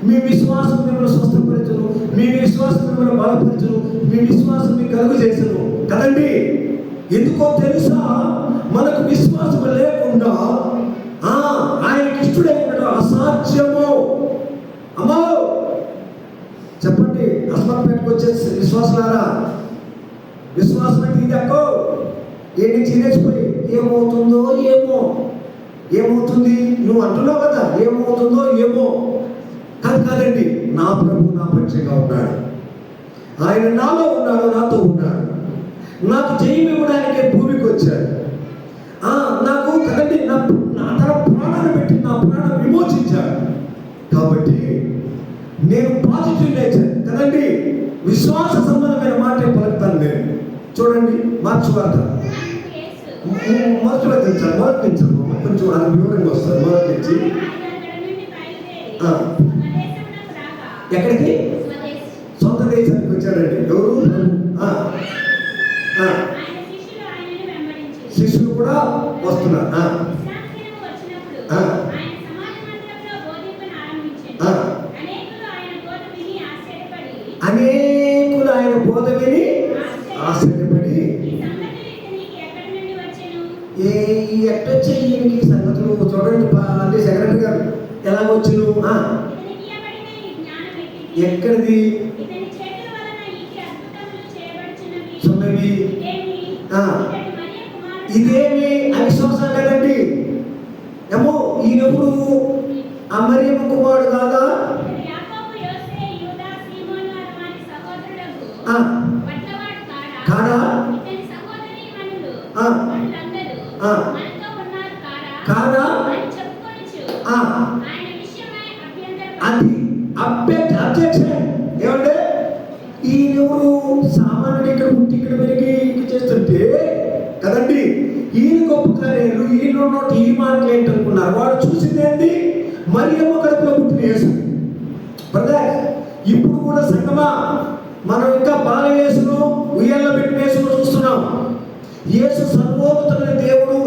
మీ విశ్వాసం మిమ్మల్ని స్వస్థపరచును, మీ విశ్వాసం మిమ్మల్ని బలపరచును, మీ విశ్వాసం మీకు కలుగు చేసును కదండి. ఎందుకో తెలుసా? మనకు విశ్వాసం లేకుండా ఆయనకి ఇష్టడై ఉండడం అసాధ్యము. అమ్మో చెప్పండి, అస్మత్పేటకు వచ్చే విశ్వాసులారా, విశ్వాసం అంటే ఇది అక్కో ఏంటి చినేసిపోయి ఏమవుతుంది నువ్వు అంటున్నావు కదా, ఏమవుతుందో ఏమో కాదండి. నా ప్రభు నా పక్షంగా ఉన్నాడు, ఆయన నాలో ఉన్నాడు, నాతో ఉన్నాడు, నాకు జయం ఇవ్వడానికే భూమికి వచ్చాడు. నాకు కదండి నా తన ప్రాణాన్ని పెట్టి నా ప్రాణం విమోచించాడు. కాబట్టి నేను పాజిటివ్ నేచర్ కదండి, విశ్వాస సంబంధమైన మాట పలుకుతాను నేను. చూడండి మార్క్స్ వార్త మొదటి కొంచెం అది వివరంగా వస్తుంది. మొదటి నుంచి ఎక్కడికి? సొంత దేశానికి వచ్చాడండి. ఎవరు? శిష్యులు కూడా వస్తున్నారు. బోధ విని ఆశ్చర్యపడి ఎట్టొచ్చే ఈయనకి సంగతులు చూడండి. అంటే సెక్రటరీ గారు ఎలా వచ్చును, ఎక్కడిది సున్నవి, ఇదేమి అవిశ్వాసం కదండి. ఏమో ఈయనెప్పుడు ఆ మరియమ్మ కుమారుడు కాదా? కాదా? కాదా? అది అబ్జెక్షన్. ఏమంటే ఈయనెవరు సామాన్యుడు ఇక్కడ పుట్టి ఇక్కడ పెరిగి చేస్తుంటే కదండి ఈయన గొప్ప కార్యాలు ఈయన నోటి ఈ మాటలు ఏంటనుకున్నారు. వాడు చూసింది ఏంటి? మరియమ్మ కడుపులో పుట్టిన యేసు. బ్రదర్ ఇప్పుడు కూడా సంగమా మనం ఇంకా బాల యేసును ఉయ్యాల్లో పెట్టిన యేసును చూస్తున్నాం. యేసు సర్వోన్నతుడైన దేవుడు,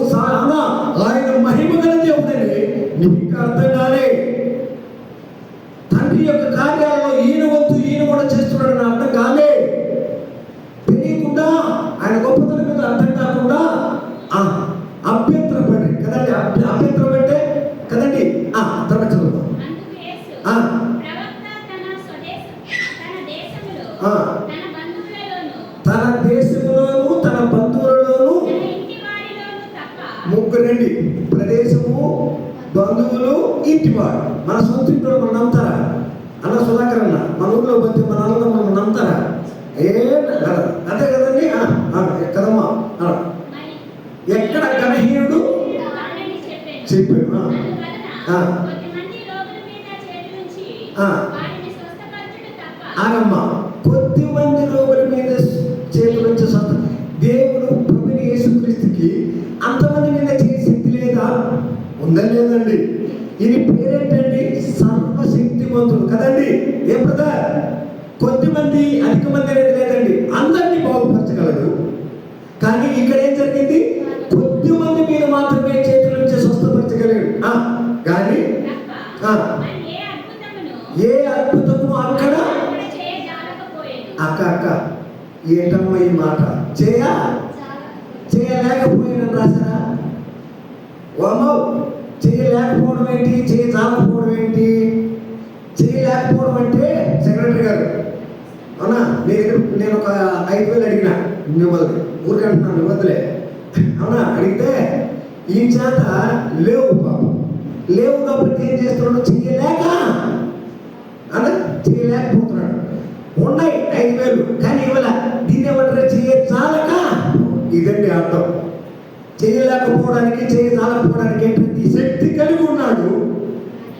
ఆయన మహిమ గల దేవుడని నీకు ఇంకా అర్థం కాలే. తండ్రి యొక్క కార్యాలలో ఈయన వంతు ఈయన కూడా చేస్తున్నాడని అర్థం కాలే. తెలియకుండా ఆయన గొప్పతనం మీద అర్థం కాకుండా అభ్యంతరపడి కదండి. అభ్యంతరం అంటే కదండి. తర్వాత చదువుతాం. తన దేశంలోను తన బంధువులలోను ముగ్గురండి. ప్రదేశము, బంధువులు, ఇంటివాడు. మన సొంత ఇంట్లో మనం నమ్ముతారా? అన్న సుధాకర్ అన్న మన ఊళ్ళో పోతే మన అన్న మనం నమ్ముతారా? అంతే కదండి కదమ్మా. ఎక్కడ గణహీనుడు చెప్పాడు. ఆగమ్మా, కొద్ది మంది రోగుల మీద చేతుల నుంచి స్వస్థ. దేవుడు ప్రభుని యేసుక్రీస్తుకి అంతమంది మీద చేసే శక్తి లేదా? ఉందని లేదండి. ఇది పేరేంటండి? సర్వశక్తివంతుడు కదండి. ఏ బ్రదర్? కొద్ది మంది అధిక మంది అనేది లేదండి. అందరినీ బాగుపరచగలడు. కానీ ఇక్కడ ఏం జరిగింది? కొద్ది మంది మీద మాత్రమే చేతుల నుంచి స్వస్థపరచగలడు. కానీ ఏ అద్భుతము అక్కడ అక్క ఏంటమ్మా ఈ మాట? చేయలేకపోయిన రాసారా? ఓమో చేయలేకపోవడం ఏంటి? చేయలేకపోవడం ఏంటి? చేయలేకపోవడం అంటే సెక్రటరీ గారు అవునా, నేను ఒక 5,000 అడిగినా మిమ్మల్ని, ఊరికి అంటున్నాను వద్దులే అవునా, అడిగితే ఈ చేత లేవు పాపం, లేవు కాబట్టి ఏం చేస్తున్నాడు? చేయలేకపోతున్నాడు. ఉన్నాయి 5,000 కానీ ఇవాళ దీన్ని ఏమంటారు? చాలక. ఇదండి అర్థం. చేయలేకపోవడానికి చాలకపోవడానికి ఏంటంటే శక్తి కలిగి ఉన్నాడు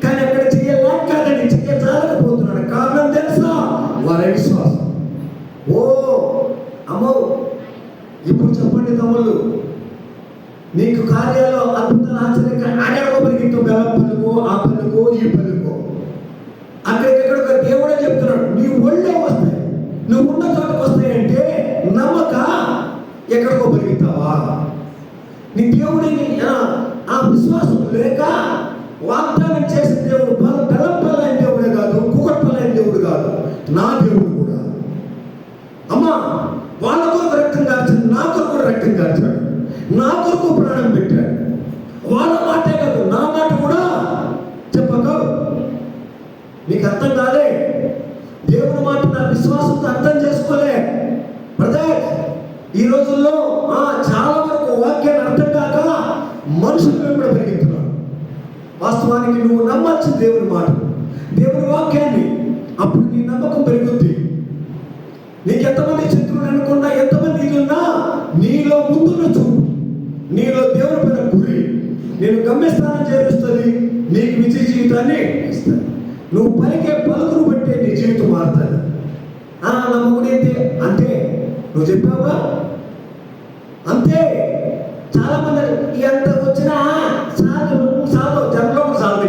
కానీ అక్కడ చేయలేకదని చాలకపోతున్నాడు. కారణం తెలుసా? వారి విశ్వాసం. ఓ అమ్మో, ఇప్పుడు చెప్పండి తమ్ముళ్ళు, నీకు కార్యాలు అద్భుతాలు ఆశ్చర్యంగా ఆడగొబరిగితో బెల్లం పలుకో, ఆ పలుకో, ఈ పలుకో, అక్కడికెక్కడ దేవుడే చెప్తున్నాడు నీ ఒళ్ళే వస్తాయి, నువ్వు ఉన్న చోటకు వస్తాయంటే నమ్మక ఎక్కడికో పరిగెత్తావా? నీ దేవుడిని ఆ విశ్వాసం లేక వాగ్దానం చేసిన దేవుడు బెల్లం పల్లైన దేవుడే కాదు, కుకట్ పల్లైన దేవుడు కాదు, నా దేవుడు కూడా. అమ్మా, వాళ్ళ కొరకు రక్తం కార్చాడు, నా కొరకు రక్తం కార్చాడు, నా కొరకు ప్రాణం పెట్టాడు. వాళ్ళ మాటే కాదు నా మాట కూడా చెప్పక. నీకు అర్థం కాలే? దేవుని మాట నా విశ్వాసంతో అర్థం చేసుకోలే బ్రదర్. ఈ రోజుల్లో చాలా వరకు వాక్యాన్ని అర్థం కాక మనుషులు కూడా పరిగెత్తున్నారు. వాస్తవానికి నువ్వు నమ్మాల్సిన దేవుని మాట, దేవుని వాక్యాన్ని. అప్పుడు నీ నమ్మకం పెరుగుద్ది. నీకు ఎంతమంది శత్రువులు అనుకున్నా, ఎంతమంది ఇది ఉన్నా, నీలో ముందున్న చూపు, నీలో దేవుని పైన గురి నేను గమ్యస్థానం చేరుస్తుంది. నీకు విజయ జీవితాన్ని ఇస్తాను. నువ్వు పలికే పలుకును బట్టే నీ జీవితం మారుతుంది. నమ్మకుడైతే అంటే నువ్వు చెప్పావుగా అంతే. చాలా మంది ఎంత వచ్చినా సాధు జన్మలో సాధన.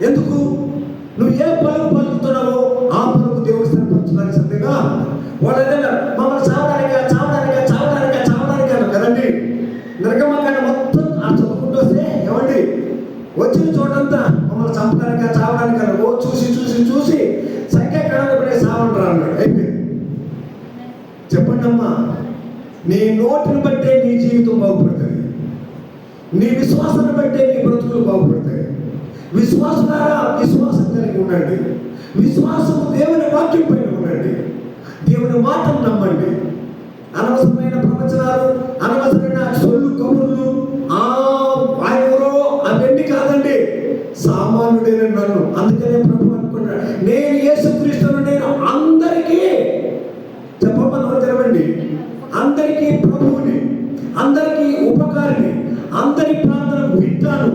ఎందుకు? నువ్వు ఏ పలుకు పలుకుతున్నావో ఆ పలుకు దేవుడు స్థిరపరచడానికి సరిగ్గా. వాళ్ళు ఏదైనా మమ్మల్ని చావడానికి అన్నారు కదండి. నిర్గమకాండ మొత్తం చదువుకుంటూ వస్తే ఏమండి వచ్చిన చోటంతా మమ్మల్ని చంపడానికి చావడానికి అన్నారు. చూసి సంఖ్యాకాండ పడే సావంటారు అన్నాడు. అయిపోయింది. నీ నోటిని బట్టే నీ జీవితం బాగుపడుతుంది. నీ విశ్వాసాన్ని బట్టే నీ బ్రతుకులు బాగుపడతాయి. విశ్వాసారా విశ్వాసం కలిగి ఉండండి. విశ్వాసము దేవుని వాక్యం పైన ఉండండి. దేవుని మాటను నమ్మండి. అనవసరమైన ప్రవచనాలు, అనవసరమైన సొల్లు కబుర్లు, ఆయనెవరో అవన్నీ కాదండి. సామాన్యుడైన నన్ను, అందుకనే ప్రభు అనుకున్నాడు, నేను యేసుక్రీస్తును, నేను అందరికీ చెప్పమని తెరవండి, అందరికీ ప్రభువుని, అందరికీ ఉపకారిని, అందరి ప్రార్థన వింటాను,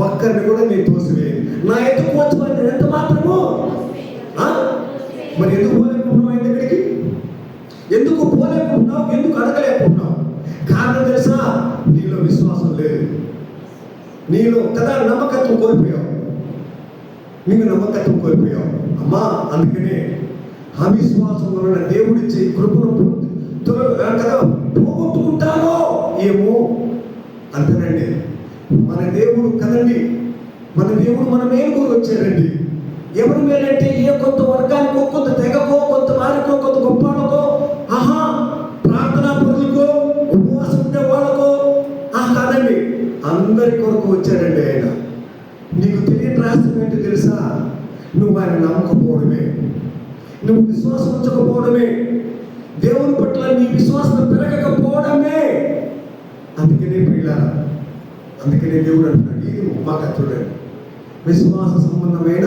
ఒక్కరిని కూడా నేను తోసివేయను. నా ఎదుకు వచ్చి వారిని ఎంత మాత్రమో. మరి ఎందుకు పోలేకపోతున్నావు ఆయన దగ్గరికి? ఎందుకు పోలేకపోతున్నావు? ఎందుకు అడగలేకపోతున్నావు? కారణం తెలుసా? నీలో విశ్వాసం లేదు. నీలో కదా నమ్మకత్వం కోల్పోయావు. నీకు నమ్మకత్వం కోల్పోయావు అమ్మా. అందుకనే అవిశ్వాసం వలన దేవుడిచ్చే కృపను కదా పోగొట్టుకుంటానో ఏమో అంతేనండి. మన దేవుడు కదండి, మన దేవుడు మన మేలుకు వచ్చారండి. ఎవరు మేలంటే ఏ కొంత వర్గానికో, కొంత తెగకో, కొంత వారికో, కొంత గొప్పకో, ప్రార్థనా పరులకో, ఉపవాసం ఉండే వాళ్ళకో కాదండి, అందరి కొరకు వచ్చాడండి ఆయన. నీకు తెలియని రహస్యం ఏంటో తెలుసా? నువ్వు ఆయన నమ్మకపోవడమే, నువ్వు విశ్వాసం ఉంచకపోవడమే, దేవుని పట్ల నీ విశ్వాసం పెరగకపోవడమే. అందుకనే ప్రియులారా, అందుకనే దేవుడు అంటున్నాడు, ఇది మాకు చూడండి విశ్వాస సంబంధమైన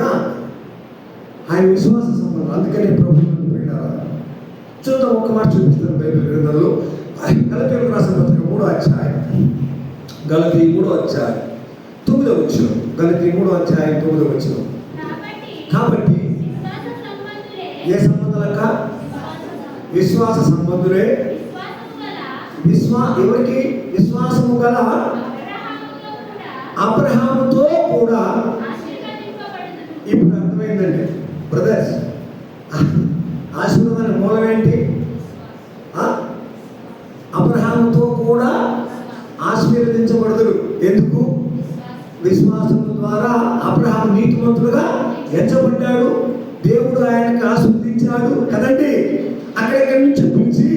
ఆయన విశ్వాస సంబంధం. అందుకనే ప్రభుత్వం ప్రియులారా చూద్దాం, ఒక్క మాట చూపిస్తాను బైబిల్ గ్రంథంలో. గలతీయులకు రాసిన పత్రిక 3వ అధ్యాయం, గలతీ 3వ అధ్యాయం 9వ వచనం. గలతీ 3వ అధ్యాయం 9వ వచనం. కాబట్టి ఏ సంబంధాలక? విశ్వాస సంబంధులే. ఎవరికి? విశ్వాసము గల అబ్రహాముతో కూడా. ఇప్పుడు అర్థమైందండి బ్రదర్స్, ఆశీర్వాదానికి మూలం ఏంటి? అబ్రహాముతో కూడా ఆశీర్వదించబడదురు. ఎందుకు? విశ్వాసం ద్వారా అబ్రహాము నీతిమంతులుగా ఎంచబడ్డాడు. దేవుడు ఆయనకు ఆశీర్వదించాడు కదండి. అక్కడెక్కడి నుంచి పిలిచి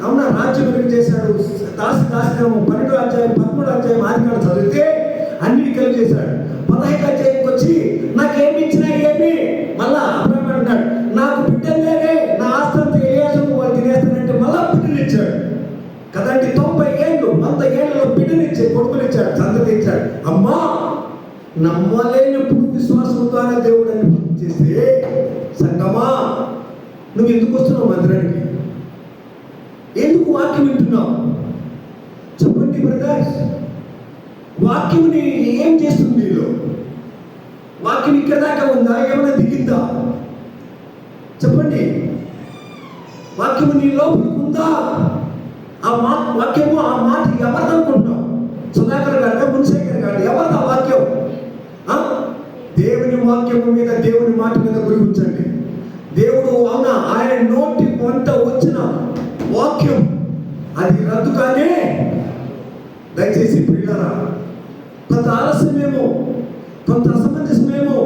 అవునా రాజ్యం వెలుగు చేశాడు. దాసిగ్రామం 12వ అధ్యాయం 13వ అధ్యాయం ఆదికాండం చదివితే అన్నిటి కలిగి చేశాడు. 15వ అధ్యాయంకి వచ్చి నాకేమి ఇచ్చినా ఏమి, మళ్ళా అబ్రహాము అంటాడు నాకు బిడ్డలేనే, నా ఆస్తంతా ఏయాజము వాళ్ళు తినేస్తానంటే మళ్ళా బిడ్డలు ఇచ్చాడు కదండి. 90 ఏళ్ళు 100 ఏళ్ళలో బిడ్డనిచ్చే కొడుకులు ఇచ్చాడు, సంతతి ఇచ్చాడు. అమ్మా నమ్మలేనప్పుడు విశ్వాసం ద్వారా దేవుడు అని చేస్తే సంగమా నువ్వు ఎందుకు వస్తున్నావు మందిరానికి? ఎందుకు వాక్యం వింటున్నావు? చెప్పండి బ్రదర్స్, వాక్యం ఏం చేస్తుంది నీలో? వాక్యం ఇక్కడ దాకా ఉందా? ఏమైనా దిగిందా? చెప్పండి. వాక్యము నీ లోపలికి ఉందా? వాక్యము ఆ మాట ఎవరిది అనుకుంటున్నావు? సుధాకర్ గారు, మున్శేఖర్ గారు, ఎవరిదా వాక్యం? దేవుని వాక్యము మీద, దేవుని మాట మీద గురి ఉంచండి. దేవుడు అవునా ఆయన నోటి వంట వచ్చిన వాక్యం అది రద్దు కానీ. దయచేసి ప్రియులారా, కొంత ఆలస్యమేమో, కొంత అసమంజసమేమో,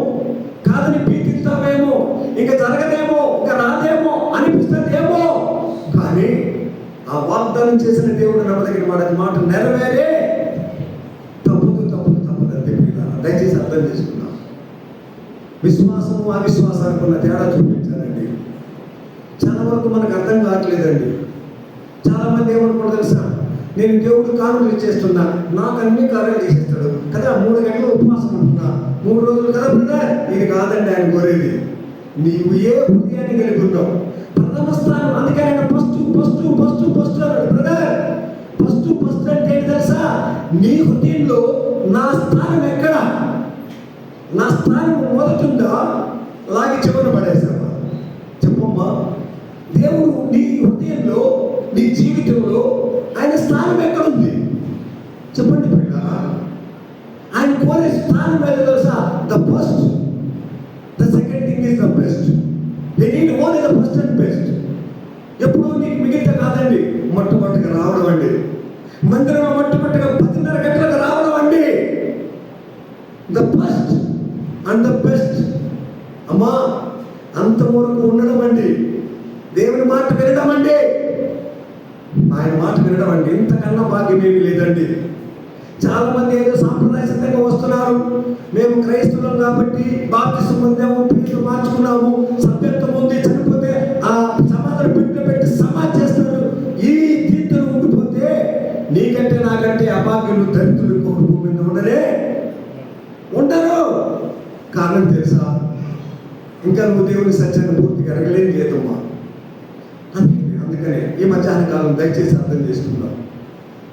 కాదని పీకిస్తామేమో, ఇంకా జరగదేమో, ఇంకా రాదేమో అనిపిస్తుందేమో, కానీ ఆ వాగ్దానం చేసిన దేవుడు నమ్మదగిన మాట నెరవేరే తప్పదంతే ప్రియులారా. దయచేసి అర్థం చేసుకున్నాం. విశ్వాసము అవిశ్వాసానికి ఉన్న తేడా చూపించాలండి. చాలా వరకు మనకు అర్థం కావట్లేదండి. చాలా మంది ఏమనుకోవడం తెలుసా, నేను దేవుడు కానుకలు చేస్తున్నా, నాకు అన్ని కార్యాలు చేసేస్తాడు కదా, 3 గంటలు ఉపవాసం ఉంటున్నా, 3 రోజులు కదా బ్రదర్. ఇది కాదండి ఆయన కోరేది. నీవు ఏ హృదయాన్ని కలిగి ఉన్నావు? ప్రథమ స్థానం. అందుకని ఆయన ఫస్ట్ అన్నాడు బ్రదర్. ఫస్ట్ అంటే ఏంటి తెలుసా? నీ హృదయంలో నా స్థానం ఎక్కడ? నా స్థానం మొదటుందా లాగి చివర పడేసావా? చెప్పమ్మా. దేవుడు నీ హృదయంలో, నీ జీవితంలో ఆయన స్థానం ఎక్కడుంది? చెప్పండి పిల్లలా. ఆయన కోరే స్థానం ఏదో తెలుసా? The first. The second thing is the best. They need only the first and best. ఎప్పుడూ నీకు మిగిలితే కాదండి, మొట్టమొదటిగా రావడం అండి. మందిరంలో మొట్టమొదటిగా 10:30 గంటలకు రావడం అండి. The first and the best. అమ్మా అంతవరకు ఉండడం అండి. దేవుని మాట వినడం అండి. ఆయన మాట చేయొద్దండి. చాలా మంది ఏదో సాంప్రదాయ సిద్ధంగా వస్తున్నారు, మేము క్రైస్తవులం కాబట్టి బాప్తిసం పొందాము, పేర్లు మార్చుకున్నాము, సభ్యత్వం ఉంది, చనిపోతే ఆ సమాధిని పెట్టి సమాధి చేస్తారు. ఈ దీంతో ఉండిపోతే నీకంటే నాకంటే అభాగ్యులు దరిద్రులు ఇంకొకరు భూమి మీద ఉండరే ఉంటారు. కారణం తెలుసా? ఇంకా నువ్వు దేవుని సత్యాన్ని పూర్తిగా అడగలేని లేదమ్మా. అందుకనే ఈ మధ్యాహ్న కాలం దయచేసి అర్థం చేసుకుందాం.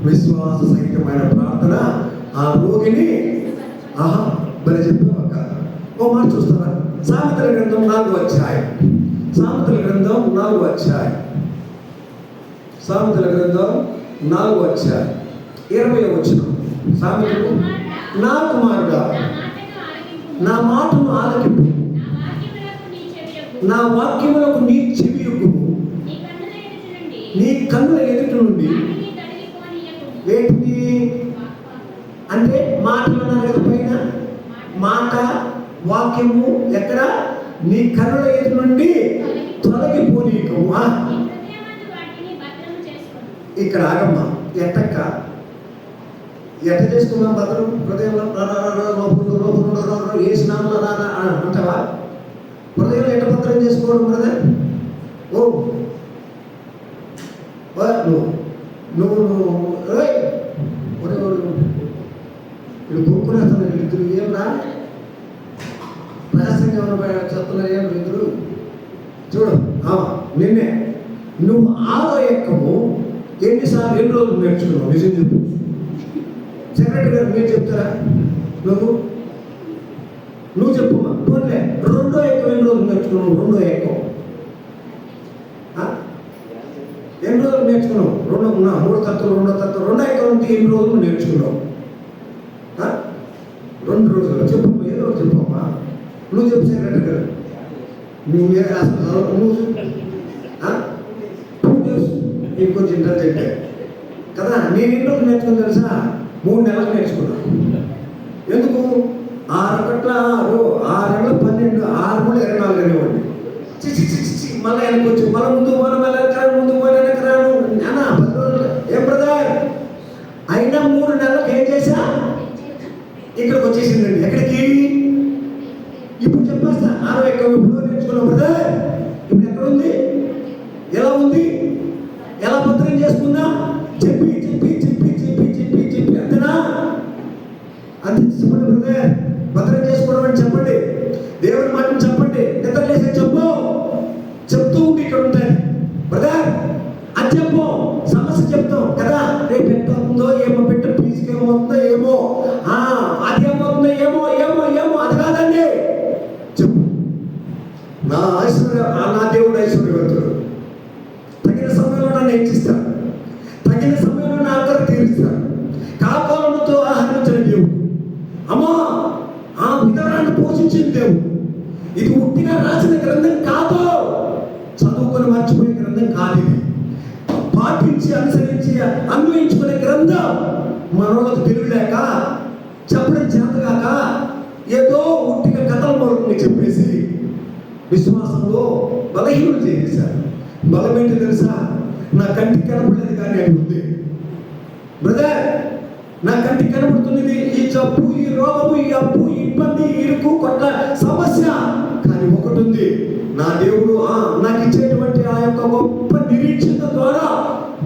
విశ్వాస సహితమైన ప్రార్థన ఆ రోగిని బలి చెప్పాక ఓ మాట చూస్తారా? సామెతల గ్రంథం 4వ అధ్యాయం, సామెతల గ్రంథం 4వ అధ్యాయం, సామెతల గ్రంథం 4వ అధ్యాయం 20వ వచనం. సామెతలు, నా కుమారుడా నా మాటను ఆలకింపు, నా వాక్యములకు నీ చెవియొగ్గుము, నీ కన్నుల ఎదుట నుండి వేటిని అంటే మాటలు అన్నారు కదా పైన, మాట వాక్యము ఎక్కడ? నీ కన్నుల ఎదుట నుండి తొలగిపోనీయకు. ఇక్కడ ఆగమ్మా, ఎట్ట చేసుకున్నాం భద్రం హృదయంలో ఏ స్నామంలో అంటావా? హృదయంలో ఎట్ట భద్రం చేసుకోవడం బ్రదర్? ఓ నువ్వు ఇప్పుడు కొనుక్కునేస్తాను ఇద్దరు ఏం రా రహస్యంగా చెప్తున్నారు ఏం ఇద్దరు చూడు. నిన్నే నువ్వు 6వ ఎక్కము ఎన్ని రోజులు నేర్చుకున్నావు? నిజం చెప్పు. సెక్రటరీ గారు మీరు చెప్తారా? నువ్వు చెప్పమ్మా. పోన్లే 2వ ఎక్కం ఎన్ని రోజులు నేర్చుకున్నావు? 2వ ఎక్కం ఎన్ని రోజులు నేర్చుకున్నావు? 3 తత్వం 2వ తత్వం 2వ ఎక్కం ఉంటే ఎన్ని రోజులు నేర్చుకున్నావు? 2 రోజులు చెప్పమ్మా. ఏదో చెప్పమ్మా. నువ్వు చెప్పు సెక్రటరీ గారు. నువ్వు ఇంకొంచెం ఇంటర్జెక్ట్ కదా. నేను ఎన్ని రోజులు నేర్చుకుని తెలుసా? 3 నెలలు నేర్చుకున్నా. ఎందుకు? 6 ఒకట్ల 6, 6 12, 6 3 24 అనేవాడిని. మళ్ళీ వెనక్కి వచ్చి మళ్ళీ ముందుకు పోను, మళ్ళీ వెనక్కి ముందుకు పోయి వెనక్కి రాను. 10 రోజులు ఏం బ్రదర్ అయినా 3 నెలలకు ఏం చేశా? ఇక్కడికి వచ్చేసిందండి. ఎక్కడికి? ఇప్పుడు చెప్పేస్తా. 6వ ఎక్కం ఇప్పుడు నేర్చుకున్నాం బ్రదర్. ఇప్పుడు ఎక్కడ ఉంది? ఎలా ఉంది? ఎలా భద్రం చేసుకుందా? చెప్పి అంతేనా? అంతే చెప్పండి బ్రదర్. భద్రం చేసుకోవడం అని చెప్పండి. దేవుని మాటను చెప్పండి. నిద్ర లేసే చెప్తూ ఉంటే ఇక్కడ ఉంటాయి బ్రదర్ అని చెప్పు. సమస్య చెప్తాం కదా. రేపు ఎంత అవుతుందో ఏమో, పెట్ట ఫీజుకి ఏమవుతుందో ఏమో, అది ఏమవుతుందో ఏమో ఏమో ఏమో అది కాదండి చెప్పు. నా దేవుడు ఐశ్వర్యవంతుడు. తగిన సమయంలో నన్ను హెచ్చిస్తాడు, తగిన సమయంలో నా అందరూ తీరుస్తాడు. కాపాలతో ఆహరించిన దేవుడు, అమ్మా ఆ విధానాన్ని పోషించిన దేవుడు. ఇది ఉట్టిగా రాసిన గ్రంథం కాదు, చదువుకొని మర్చిపోయే గ్రంథం కాదు. ఇది పాటించి అనుసరించి అన్వయించుకునే గ్రంథం. మనోళ్ళకు తెలియలేక చెప్పడం చేతగాక ఏదో ఉట్టిగా కథలు మొదలుని చెప్పేసి విశ్వాసంలో బలహీనులు చేశారు. బలం ఏంటి తెలుసా? నా కంటికి కనపడలేదు కానీ అది ఉంది బ్రదర్. నా కంటికి కనపడుతున్నది ఈ జబ్బు, ఈ రోగము, ఈ అప్పు, ఈ ఇబ్బంది, ఇరుకు, కొట్ట సమస్య. కానీ ఒకటి ఉంది, నా దేవుడు నాకు ఇచ్చేటువంటి ఆ యొక్క గొప్ప నిరీక్షణ ద్వారా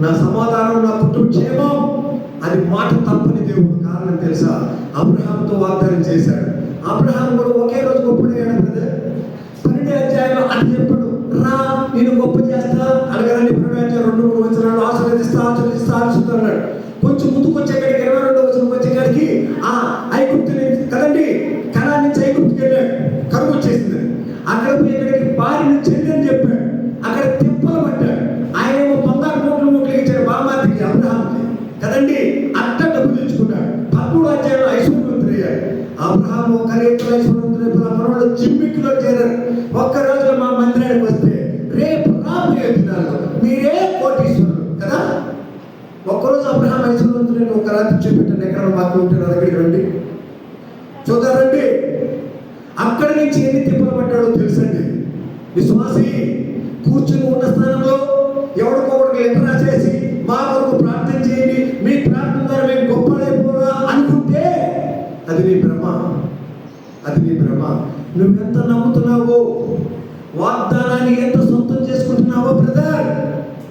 నా సమాధానం, నా కుటుంబ క్షేమం. అది మాట తప్పని దేవుడు. కారణం తెలుసా? అబ్రహాంతో వాగ్దానం చేశాడు. అబ్రహాం కూడా ఒకే రోజు గొప్పడయ్యాడు బ్రదర్. 12వ అధ్యాయంలో అది చెప్పాడు, రా నేను గొప్ప చేస్తా అనగానే 12వ అధ్యాయం 2-3 వచనాలు ఆశీర్వదిస్తా అన్నాడు. కొంచెం ముందుకు వచ్చేకాడికి 22వ వచనం వచ్చేకాడికి ఐగుప్తుని కదండి, కనాన్ నుంచి ఐగుప్తుకి వెళ్ళాడు. కరువు వచ్చేసింది. అక్కడ పోయేకాడికి భార్యను చెల్లి అని చెప్పాడు. అక్కడ తిప్పలు పట్టాడు. ఆయనేమో 16 మూటలు ఇచ్చాడు బామార్తికి, అబ్రహాంకి కదండి. అట్ట డబ్బులు తెచ్చుకున్నాడు. 13వ అధ్యాయంలో ఐశ్వర్యవంతుడయ్యాడు. అబ్రహాం ఒక రేపు ఐశ్వర్యవంతుడు, మనవాళ్ళు జిమ్మిక్లో చేరారు. ఒక్క రోజులో మా మందిరానికి వస్తే రేపు రాబోయే దినాల్లో మీరే కోటీశ్వరులు కదా. ఒక్కరోజు అబ్రహాం ఐశ్వర్యవంతుడిని ఒక రాత్రి చూపెట్టండి. ఎక్కడ మాకు ఉంటున్నారు దగ్గరికి రండి చూద్దారండి. అక్కడి నుంచి ఎన్ని తిప్పలు పడ్డాడో తెలుసండి. విశ్వాసి కూర్చుని ఉన్న స్థానంలో ఎవరికొకరికి లెటర్ రాసేసి మా కొరకు ప్రార్థన చేయండి, మీ ప్రార్థన ద్వారా మేము అది నీ భ్రమ, అది నీ భ్రమ. నువ్వెంత నమ్ముతున్నావో, వాగ్దానాన్ని ఎంత సొంతం చేసుకుంటున్నావో బ్రదర్,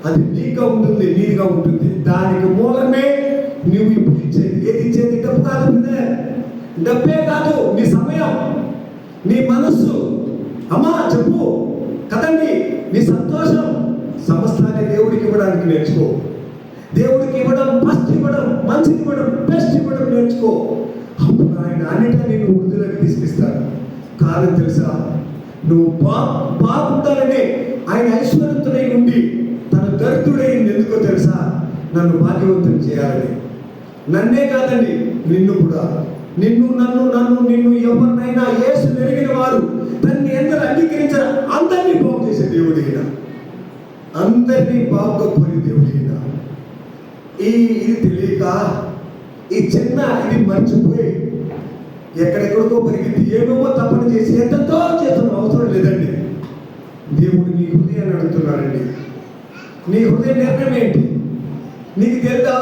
అది నీగా ఉంటుంది, నీగా ఉంటుంది. దానికి మూలమే నువ్వు ఇప్పుడు ఇచ్చేది. ఏది ఇచ్చేది? డబ్బు కాదు బ్రదర్, డబ్బే కాదు, నీ సమయం, నీ మనస్సు. అమ్మా చెప్పు కదండి, నీ సంతోషం, సమస్తాన్ని దేవుడికి ఇవ్వడానికి నేర్చుకో. దేవుడికి ఇవ్వడం, ఫస్ట్ ఇవ్వడం, మంచిది ఇవ్వడం, బెస్ట్ ఇవ్వడం నేర్చుకో. అప్పుడు ఆయన అన్నిటా నేను వృద్ధిలోకి తీసుకొస్తాడు. కారణం తెలుసా? నువ్వు బాగుంటానని ఆయన ఐశ్వర్యవంతుడై ఉండి తన దరిద్రుడైంది ఎందుకో తెలుసా? నన్ను భాగ్యవంతుని చేయాలని. నన్నే కాదండి, నిన్ను కూడా. నిన్ను ఎవరినైనా యేసు ఎరిగిన వారు తన్ని ఎందరూ అంగీకరించారు అందరినీ బాగు చేసే దేవుడిన, అందరినీ బాగుగా కోరి దేవుడిన. ఇది తెలియక ఈ చిన్న ఇది మర్చిపోయి ఎక్కడెక్కడికో పరిగెత్తి ఏమేమో తప్పన చేసి ఎంతతో చేస్తున్న అవసరం లేదండి. దేవుడు నీ హృదయాన్ని అడుగుతున్నాడండి. నీ హృదయ నిర్ణయం ఏంటి నీకు తెలుదా?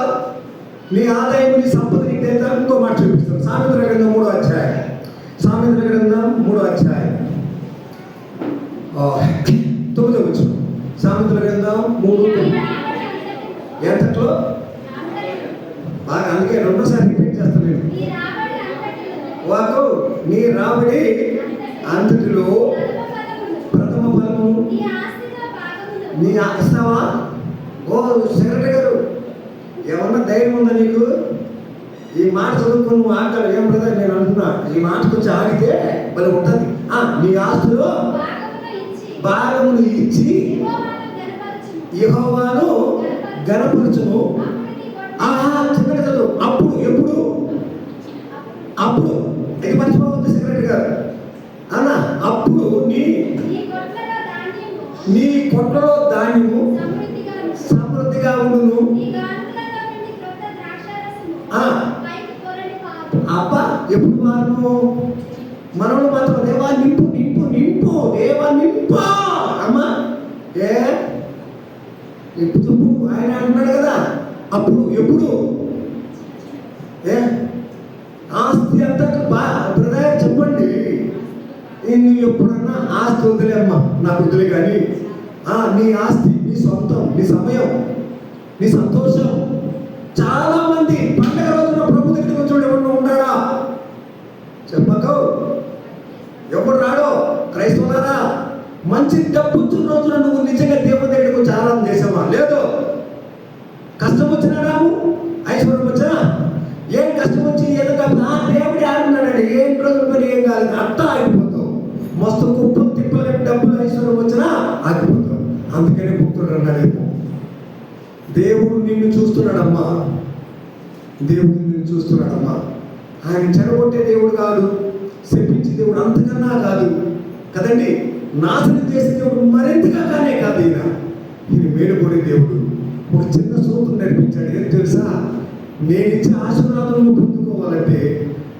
నీ ఆదాయం, నీ సంపద నీకు తెలుదా? ఇంకో మాట చూపిస్తాను. సామెతల గ్రంథం 3వ అధ్యాయం, సామెతల గ్రంథం 3వ అధ్యాయం 9వ వచనం. సామెతల గ్రంథం 3:9. ఎంతట్లో బాగా, అందుకే రెండోసారి రిపీట్ చేస్తాను నేను. వాకు నీ రాబడి అంతటిలో ప్రథమ ఫలము నీ ఇస్తావా? ఓ సెక్రటరీ గారు, ఏమన్నా ధైర్యం ఉందా నీకు? ఈ మాట చదువుకుని నువ్వు ఆటలు ఏం బ్రదర్ నేను అంటున్నా, ఈ మాట కొంచెం ఆగితే భలే ఉంటుంది. నీ ఆస్తులో భాగమును ఇచ్చి యెహోవాను గణపరచును. చిన్నగా చదువు. అప్పుడు ఎప్పుడు? అప్పుడు ఇది మర్చిపోవద్దు సెక్రటరీ గారు అన్న. అప్పుడు నీ కొట్లలో ధాన్యము సమృద్ధిగా ఉండును. అబ్బా ఎప్పుడు వారు మనలో మాత్రం దేవా నింపు నింపు నింపు, దేవా నింపు అమ్మా. నింపు ఆయన అంటున్నాడు కదా. అప్పుడు ఎప్పుడు? ఆస్తి అంతా బ్రదర్ చెప్పండి. నువ్వు ఎప్పుడన్నా ఆస్తి వదిలే అమ్మా, నాకు వదిలే, కానీ నీ ఆస్తి, నీ సొంతం, నీ సమయం, నీ సంతోషం. చాలా మంది పండగ రోజున ప్రభు దగ్గరికి వచ్చాడు ఎవరు ఉన్నాడా? చెప్పకు, ఎవరు రాడో? క్రైస్తవులారా, మంచి డబ్బు వచ్చిన రోజున నువ్వు నిజంగా దేవుని దగ్గరికి వచ్చి ఆరాధన చేసావా? లేదు. కష్టం వచ్చినా రావు, ఐశ్వర్యం వచ్చినా, ఏం కష్టం వచ్చి ఏదో దేవుడి ఆడున్నాడండి, ఏం రోజుల పని ఏం కాలేదు, అట్టా ఆగిపోతావు. మస్తు కుప్పలు తిప్పలు డబ్బులు ఐశ్వర్యం వచ్చినా ఆగిపోతావు. అందుకని భక్తుడు అన్నాడేమో, దేవుడు నిన్ను చూస్తున్నాడమ్మా, దేవుడు నిన్ను చూస్తున్నాడమ్మా. ఆయన చెడగొట్టే దేవుడు కాదు, శపించే దేవుడు అంతకన్నా కాదు కదండి. నాశనం చేసే దేవుడు మరింతగా కానే కాదు. ఈయన మేలుకొనే దేవుడు. ఒక చిన్న సూత్రం నేర్పించాడు. ఏం తెలుసా? నేను ఇచ్చే ఆశీర్వాదాలను పొందుకోవాలంటే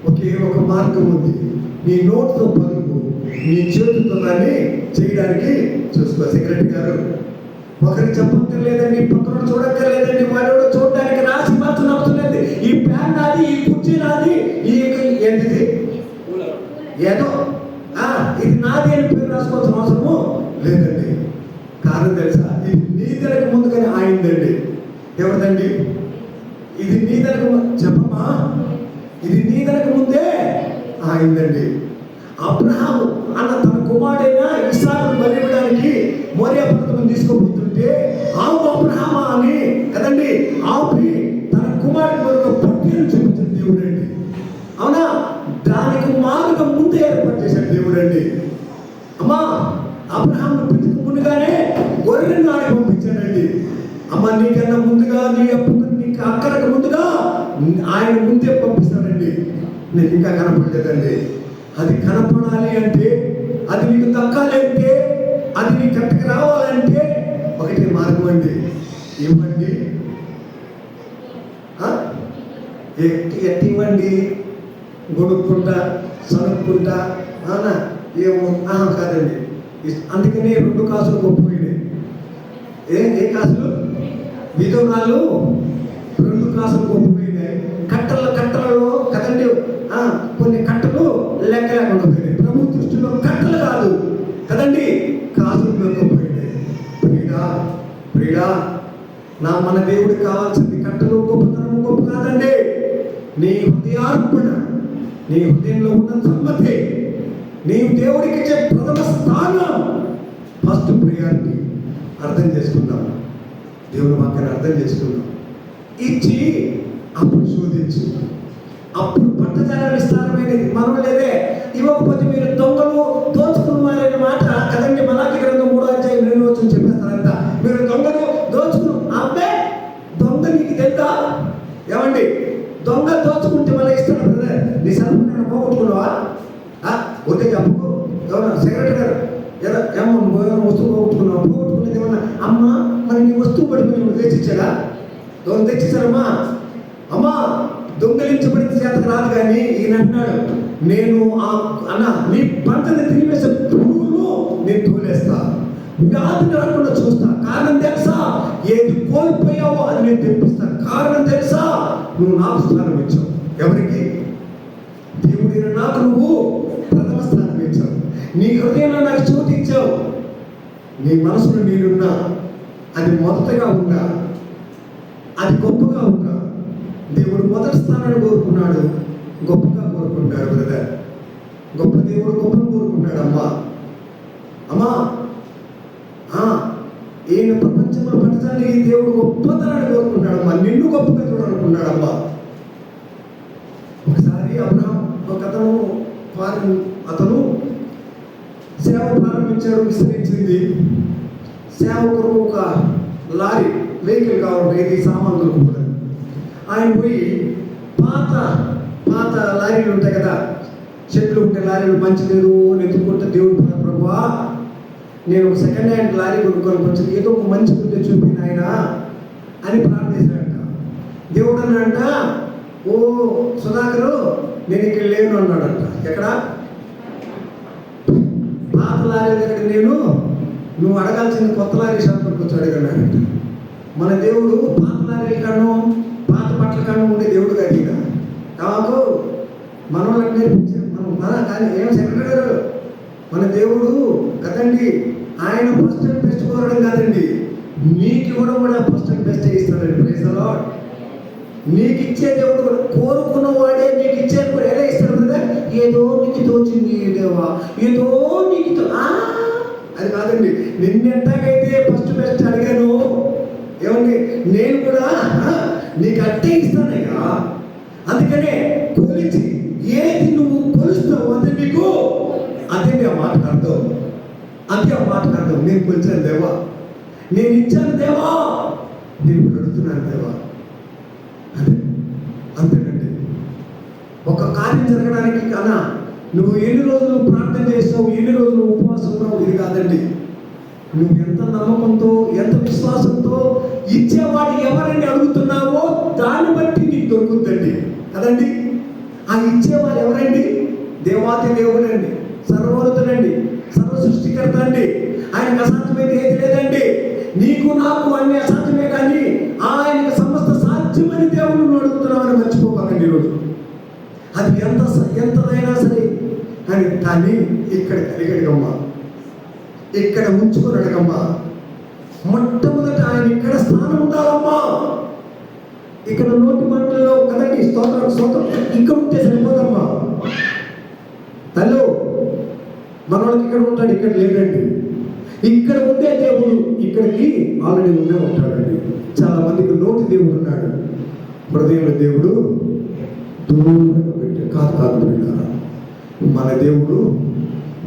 ఒకే ఒక మార్గం ఉంది. నీ నోటితో పలుకు, నీ చేతులతో దాన్ని చేయడానికి చూసుకో. సెక్రటరీ గారు, ఒకరికి చెప్పక్కర్లేదండి, పక్కన చూడక్కర్లేదండి, వాడు చూడడానికి రాసి మార్చు నవ్వుతున్నది. ఈ ప్యాన్ నాది, ఈ కుర్చీ నాది, ఈ ఏంటిది ఏదో ఇది నాది అని పేరు రాసుకోవాల్సిన అవసరము లేదండి. కారణం తెలుసా? ఇది నీ దగ్గర ముందుగానే ఆయిందండి. ఎవరిదండి ఇది? నీ దగ్గర చెప్పమ్మా, ఇది నీ దగ్గర ముందే ఆయిందండి. అబ్రహాము అన్న తన కుమారుడైన ఇస్సాకును బలి ఇవ్వడానికి మోరియా పర్వతం తీసుకోబోతుంటే ఆవు అబ్రహామా అని కదండి ఆపి తన కుమారుడి వరకు పట్టిని చూపించిన దేవుడు అండి. అవునా? దానికి మార్గం ముందే ఏర్పాటు చేశాడు దేవుడు అండి. అమ్మా, అబ్రహాము పితకు ముందుగానే గొర్రెను నాడి పంపించాడండి. అమ్మ, నీకన్నా ముందుగా, నీ అప్పుకు నీకు అక్కడికి ముందుగా ఆయన ముందే పంపిస్తాడండి. నీకు ఇంకా కనపడలేదండి. అది కనపడాలి అంటే, అది నీకు దక్కాలి అంటే, అది నీ కట్టకి రావాలంటే ఒకటే మార్గం అండి. ఇవ్వండి. ఎట్టి ఇవ్వండి, గొడుక్కుంటా సనుక్కుంటా ఏమో కాదండి. అందుకనే 2 కాసులు గొప్పపోయినాయి. ఏ కాసులు? విధవరాలు 2 కాసులు గొప్పపోయినాయి. కట్టలలో కదండి మన దేవుడికి కావాల్సింది కట్టలు గొప్పతనం గొప్ప కాదండి. నీ హృదయార్పణ, నీ హృదయంలో ఉన్న సమ్మతి, నీవు దేవుడికి ఇచ్చే ప్రథమ స్థానం, ఫస్ట్ ప్రియారిటీ అర్థం చేసుకుందాం. దేవుని వాక్యాన్ని అర్థం చేసుకుందాం. ఇచ్చి అప్పుడు శోధించు, అప్పుడు పట్టజాల విస్తారమైనది. మనం లేదే ఇవ్వకపోతే మీరు దొంగలు దోచుకున్నారనే మాట కదండి. మలాకి గ్రంథం 3:2 చెప్పేస్తారంట. మీరు దొంగలు దోచుకుని అబ్బే దొంగ నీకు తెలుసా? ఏమండి, దొంగ దోచుకుంటే మళ్ళీ ఇస్తాడు కదా. నీ సెల్ ఫోన్ పోగొట్టుకున్నావా? ఓకే చెప్పు. ఎవరన్నా సెక్రటరీ గారు ఏమో వస్తువు పోగొట్టుకున్నావా? పోగొట్టుకునేది ఏమన్నా అమ్మ మరి నీ వస్తువు పడిపోయి తెచ్చిచ్చాడా? దొంగ తెచ్చిచ్చారమ్మా. అమ్మా దొంగలించబడిన చేతకు రాదు. కానీ ఈయన అంటున్నాడు, నేను అన్న నీ పంటని తినివేసే పురుగులు నేను తోలేస్తా, వ్యాధి రాకుండా చూస్తా. కారణం తెలుసా? ఏది కోల్పోయావో అది నేను తెప్పిస్తా. కారణం తెలుసా? నువ్వు నాకు స్థానం ఇచ్చావు. ఎవరికి? దేవుడైన నాకు నువ్వు ప్రథమ స్థానం ఇచ్చావు. నీ హృదయంలో నాకు చోటు ఇచ్చావు. నీ మనసులో నేనున్నా, అది మొదటగా ఉన్నా, అది గొప్పగా ఉన్నా. దేవుడు మొదటి స్థానాన్ని కోరుకున్నాడు, గొప్పగా కోరుకుంటాడు. బ్రదర్, గొప్ప దేవుడు గొప్పను కోరుకున్నాడు. అమ్మా ఈయన ప్రపంచంలో పట్టడానికి ఈ దేవుడు గొప్పతనాన్ని కోరుకున్నాడమ్మా. నిన్ను గొప్పగా చూడాలనుకున్నాడమ్మా. ఒకసారి అబ్రహాం అతను సేవ ప్రారంభించాడు. విస్తరించింది. సేవ కొరకు ఒక లారీ వెహికల్ కావాలి, ఇది సామాన్ దొరుకుతుంది. ఆయన పోయి పాత లారీలు ఉంటాయి కదా, చెట్లు ఉంటే లారీలు మంచిలేదు అని ఎత్తుకుంటే దేవుడు ప్రభువా నేను ఒక సెకండ్ హ్యాండ్ లారీ కొనుక్కొని కొంచెం ఏదో ఒక మంచి గుర్తు చూపిన ఆయన అని ప్రార్థించాడంట. దేవుడు అన్నాడంట, ఓ సుధాకరు నేను ఇక్కడ లేను అన్నాడంట. ఎక్కడ? పాత లారీ దగ్గర నువ్వు అడగాల్సింది కొత్త లారీ షాప్కి వచ్చి అడిగాడంట. మన దేవుడు పాత లారీల కాను పాత బట్టల కాను ఉండే దేవుడు కాదు. ఇక కాకు మన వాళ్ళకి నేర్పించారు. మనం కానీ ఏం సెక్రటరీ గారు, మన దేవుడు కదండి. ఆయన ఫస్ట్ అండ్ బెస్ట్ కోరడం కాదండి, నీకు ఇవ్వడం కూడా ఫస్ట్ అండ్ బెస్ట్ ఇస్తాడండి. Praise the lord. నీకు ఇచ్చే దేవుడు కూడా కోరుకున్న వాడే నీకు ఇచ్చేది కూడా ఎలా ఇస్తాడు కదా? ఏదో నీకు తోచింది దేవా, ఏదో నీకు అది కాదండి. నిన్నెంతకైతే ఫస్ట్ బెస్ట్ అడిగాను, ఏమండి నేను కూడా నీకు అట్టే ఇస్తానయ్యా. అందుకనే కొలిచి ఏది నువ్వు కొలుస్తావు అదే నీకు, అదే ఆ మాటకు అర్థం. అదే ఆ మాటకు అర్థం. నేను కొలిచాను దేవా, నేను ఇచ్చాను దేవా, నేను పెడుతున్నాను దేవా. అదే అంతేనండి. ఒక కార్యం జరగడానికి కన్నా నువ్వు ఎన్ని రోజులు ప్రార్థన చేస్తావు, ఎన్ని రోజులు ఉపవాసం ఉన్నావు, ఇది కాదండి. నువ్వు ఎంత నమ్మకంతో, ఎంత విశ్వాసంతో ఇచ్చేవాడు ఎవరని అడుగుతున్నావో దాన్ని బట్టి నీకు దొరుకుతుందండి కదండి. ఆ ఇచ్చేవాడు ఎవరండి? దేవాతి దేవుడండి, సర్వోన్నతుడండి, సర్వ సృష్టికర్త అండి. ఆయనకు అసాధ్యమైతే ఏది లేదండి. నీకు నాకు అన్ని అసాధ్యమే, కానీ ఆయనకు సమస్త సాధ్యమని దేవుడు అడుగుతున్నామని మర్చిపోకండి ఈరోజు. అది ఎంతదైనా సరే కానీ ఇక్కడ కలిగడిగమ్మా, ఇక్కడ ఉంచుకొని అడగమ్మా. మొట్టమొదట ఆయన ఇక్కడ స్థానం ఉండాలమ్మా. ఇక్కడ నోటి మంటల్లో కదండి స్తోత్రం ఇక్కడ ఉంటే సరిపోదమ్మా. తల్లు మనవాళ్ళకి ఇక్కడ ఉంటాడు, ఇక్కడ లేదండి. ఇక్కడ ఉండే దేవుడు ఇక్కడికి ఆల్రెడీ ఉండే ఉంటాడండి. చాలా మందికి నోటి దేవుడు ఉన్నాడు, హృదయంలో దేవుడు దూరంగా పెట్టి కాదు పెట్టారా. మన దేవుడు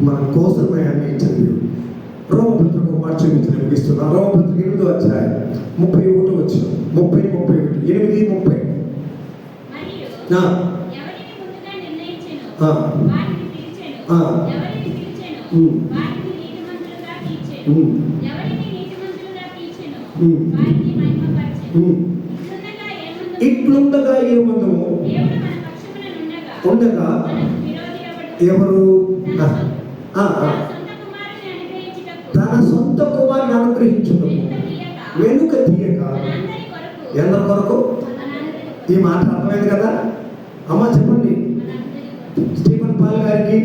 మన కోసమే అన్ని ఇచ్చిన దేవుడు. రోమపత్రిక మాట చూపించిన ముగిస్తున్నా. రోమపత్రిక 8వ అధ్యాయం 31 వచ్చిన 30 8 ఇట్లుండగా ఏమందము ఉండగా ఎవరు తన సొంత కుమారుని అనుగ్రహించును వెనుక తీయక ఎందరి కొరకు? ఈ మాట అర్థమైంది కదా అమ్మ? చెప్పండి. స్టీఫెన్ పాల్ గారికి,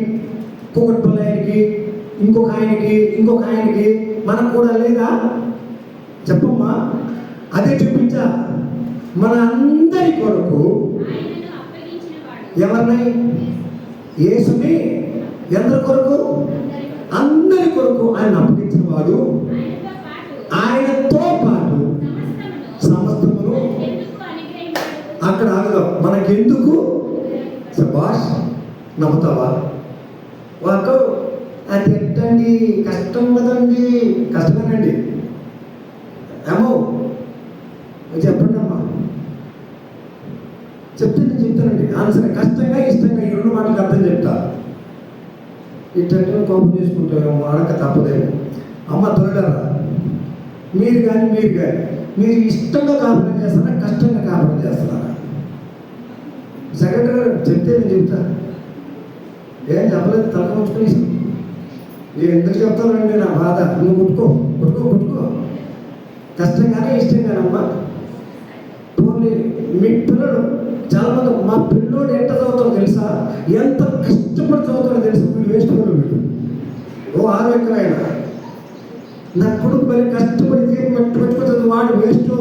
కూకట్పల్లి ఆయనకి, ఇంకొక ఆయనకి మనకు కూడా లేదా? చెప్పమ్మా. అదే చూపించా. మన అందరి కొరకు ఎవరిని? యేసుని. ఎందరి కొరకు? అందరి కొరకు ఆయన అప్పగించిన వాడు. ఆయనతో పాటు సమస్తమును. అక్కడ ఆగదు. మనకెందుకు? సబాష్. నమ్ముతావా? వాకు అది ఎట్టండి, కష్టం కదండి. కష్టమేనండి. ఏమో చెప్పండి అమ్మా. చెప్తే నేను చెప్తానండి ఆన్సర్. కష్టంగా ఇష్టంగా ఈ రెండు మాటలకు అర్థం చెప్తా. ఇట్టంటే కోపం చేసుకుంటామేమో, అడక తప్పదేమో. అమ్మ తొలగరా, మీరు కానీ మీరు ఇష్టంగా కాపురం చేస్తారా, కష్టంగా కాపురం చేస్తున్నారా? సెక్రటరీ గారు చెప్తే నేను చెప్తా. ఏం చెప్పలేదు, తల ఉంచుకుని. ఎందుకు చెప్తానండి నా బాధ? నువ్వు కొట్టుకో. కష్టంగానే ఇష్టంగానమ్మా. పోనీ మీ పిల్లలు చాలా మంది, మా పిల్లోడు ఎంత చదువుతాడో తెలుసా? ఎంత కష్టపడి చదువుతాడో తెలుసా? వీడు వేస్ట్ కూడా వీడు. ఓ 6 ఎకరాయన నా కొడుకు మరి కష్టపడి పెట్టుకుంటుంది. వాడు వేస్ట్.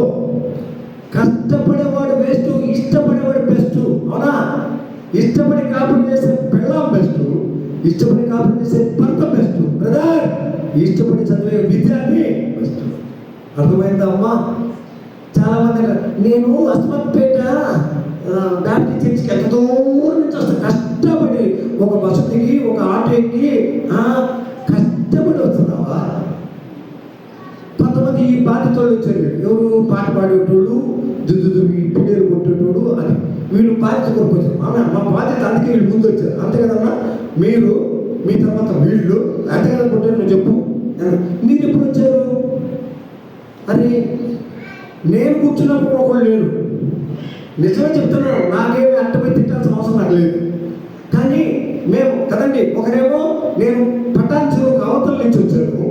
కష్టపడేవాడు వేస్ట్, ఇష్టపడేవాడు బెస్ట్. అవునా? ఇష్టపడి కాపురం చేసే పిల్లం బెస్ట్, ఇష్టపడి కాపురం చేసే భర్త బెస్ట్. బ్రదర్, ఇష్టపడి చదివే విద్యార్థి బెస్ట్. అర్థమైందా అమ్మా? చాలా మంది నేను అస్మత్పేట బ్యాప్టిస్ట్ చర్చికి ఎంత దూరం నుంచి వస్తాను, కష్టపడి ఒక బస్సు దిగి ఒక ఆటో ఎక్కి కష్టపడి వస్తున్నావా? కొంతమంది ఈ బాధ్యతలు వచ్చారు. ఎవరు? పాట పాడేటోళ్ళు, దుద్దుమి పిల్లలు కొట్టేటోడు అని. వీళ్ళు బాధ్యత కొరకు వచ్చారు. మా బాధ్యత, అందుకే వీళ్ళు ముందు వచ్చారు. అంతే కదన్నా? మీరు మీ తర్వాత వీళ్ళు అంతే కదా కొట్టారు. నువ్వు చెప్పు, మీరు ఎప్పుడు వచ్చారు? అని నేను కూర్చున్నప్పుడు ఒకళ్ళు లేరు. నిజమే చెప్తున్నాను. నాకేమి అట్టపై తిట్టాల్సిన అవసరం నాకు లేదు. కానీ మేము కదండి, ఒకరేమో నేను పటాన్చెరువుకు అవతల నుంచి వచ్చాను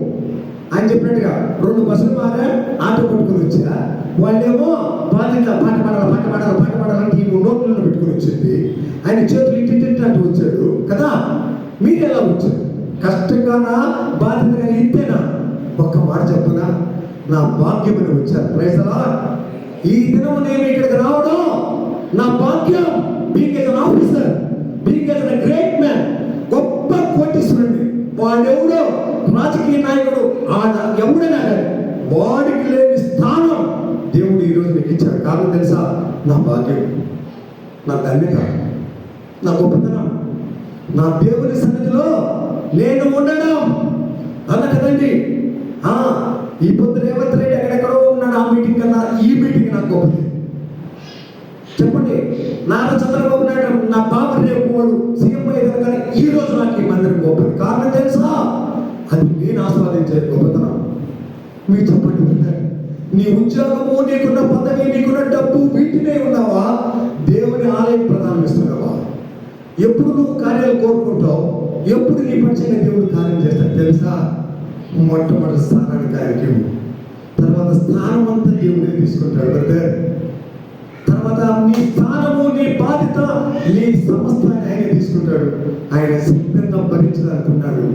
ఆయన చెప్పినట్టుగా 2 బస్సులు మారా ఆటో పట్టుకుని వచ్చా. వాళ్ళేమో బాధ్యత పాట పాడాలని ఈ 3 నోట్లను పెట్టుకుని వచ్చింది. ఆయన చేతులు ఇంటింటి వచ్చాడు కదా. మీరు ఎలా వచ్చారు? కష్టంగానా, బాధ్యతగా? ఇంతేనా? ఒక్క మాట చెప్పునా, నా భాగ్యమని వచ్చారు. Praise the lord. ఈ దినం నేను ఇక్కడికి రావడం నా భాగ్యం. Being as an officer, being as an great man, గొప్ప కోటీశ్వరుడు. వాడెవడో రాజకీయ నాయకుడు ఎవడైనా వాడికి లేని స్థానం దేవుడు ఈరోజు నీకు ఇచ్చాడు. కారణం తెలుసా? నా భాగ్యం, నా ధన్యత, నా గొప్పతనం, నా దేవుని సన్నిధిలో నేను ఉండడం అన్న కదండి. ఈ పొద్దు రేవంత్ రెడ్డి ఎక్కడెక్కడో ఉన్నాడు. ఆ మీటింగ్ కన్నా ఈ మీటింగ్ నాకు గొప్పది. చెప్పండి. నారా చంద్రబాబు నాయుడు నా బాబు రేపు వాడు సీఎం అయ్యేది, కానీ ఈ రోజు నాకు ఈ మందిరం గొప్పది. కారణం తెలుసా? అది నేను ఆస్వాదించే గొప్పతనం. మీరు చెప్పండి. నీ ఉద్యోగము, నీకున్న పదవి, నీకున్న డబ్బు, వీటినే ఉన్నావా? దేవుని ఆలయం ప్రధానం ఇస్తున్నావా? ఎప్పుడు నువ్వు కార్యాలు కోరుకుంటావు? ఎప్పుడు నీ పక్షంగా దేవుడు కార్యం చేస్తాడు తెలుసా? మొట్టమొదటి స్థానానికి ఆయనకి, తర్వాత స్థానం అంతా దేవుడే తీసుకుంటాడు. బ్రదర్, తర్వాత నీ స్థానము, నీ బాధ్యత, నీ సమస్తాన్ని ఆయన తీసుకుంటాడు. ఆయన సిద్ధంగా భరించాలనుకున్నాడు.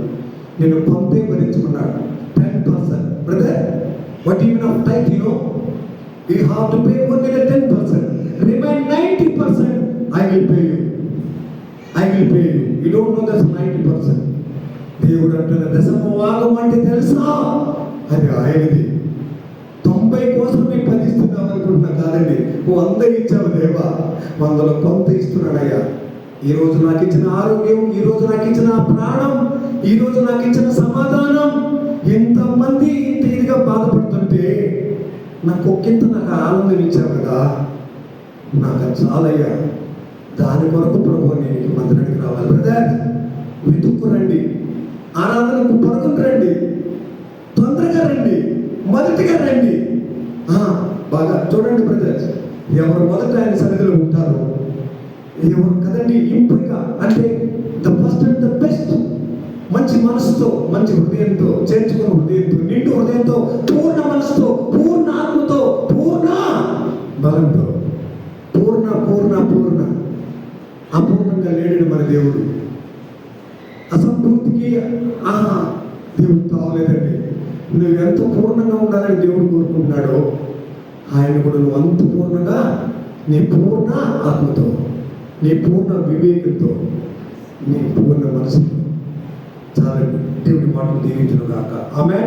నేను పొందే భరించుకున్నాడు. 10%. Brother, what even of tithe, you have to pay only the 10%. Remain 90%, I will pay you. You don't know that's 90%. దేవుడు అంటున్న దశమ భాగం అంటే తెలుసా? అది ఆయనది. 90 కోసం మేము 10 ఇస్తున్నాం అనుకుంటున్నా కాదండి. 100 ఇచ్చావు దేవా, 100లో కొంత ఇస్తున్నాడయ్యా. ఈరోజు నాకు ఇచ్చిన ఆరోగ్యం, ఈరోజు నాకు ఇచ్చిన ప్రాణం, ఈరోజు నాకు ఇచ్చిన సమాధానం, ఎంతమంది ఇంత ఇదిగా బాధపడుతుంటే నాకు ఒక్కింత నాకు ఆనందం ఇచ్చావు కదా, నాకు చాలయ్యా. దాని కొరకు ప్రభు నేను మందిరానికి రావాలి. బ్రదర్, వెతుక్కు రండి, ఆరాధనకు పరుగులు రండి, తొందరగా రండి, మొదటిగా రండి. బాగా చూడండి బ్రదర్స్, ఎవరు మొదట ఆయన సన్నిధిలో ఉంటారో, ఎవరు కదండి ఇంపుగా అంటే the first and the best, మంచి మనసుతో, మంచి హృదయంతో, చేర్చుకున్న హృదయంతో, నిండు హృదయంతో, పూర్ణ మనసుతో, పూర్ణ ఆత్మతో, పూర్ణ బలంతో, పూర్ణ పూర్ణ పూర్ణ అపూర్ణంగా లేడు మన దేవుడు. అసంపూర్తికి దేవుడు కావలేదండి. నువ్వు ఎంత పూర్ణంగా ఉండాలని దేవుడు కోరుకుంటున్నాడో ఆయన కూడా నువ్వు అంత పూర్ణంగా నీ పూర్ణ ఆత్మతో, నీ పూర్ణ వివేకంతో, నీ పూర్ణ మనసుతో. చాలా దేవుడి మాటలు దీవించను కాక. ఆమె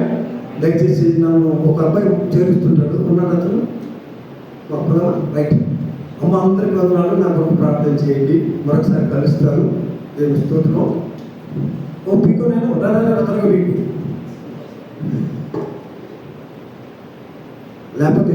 దయచేసి నన్ను ఒక అబ్బాయి చేరుస్తుంటాడు, ఉన్నాడు అతను ఒక్కదా రైట్. అమ్మ అందరికి వందనాలు. నా కొరకు ప్రార్థన చేయండి. మరొకసారి కలుస్తాను. దేవుని స్తోత్రం. ఓ పీకో నేను త్వరగా పీకు, లేకపోతే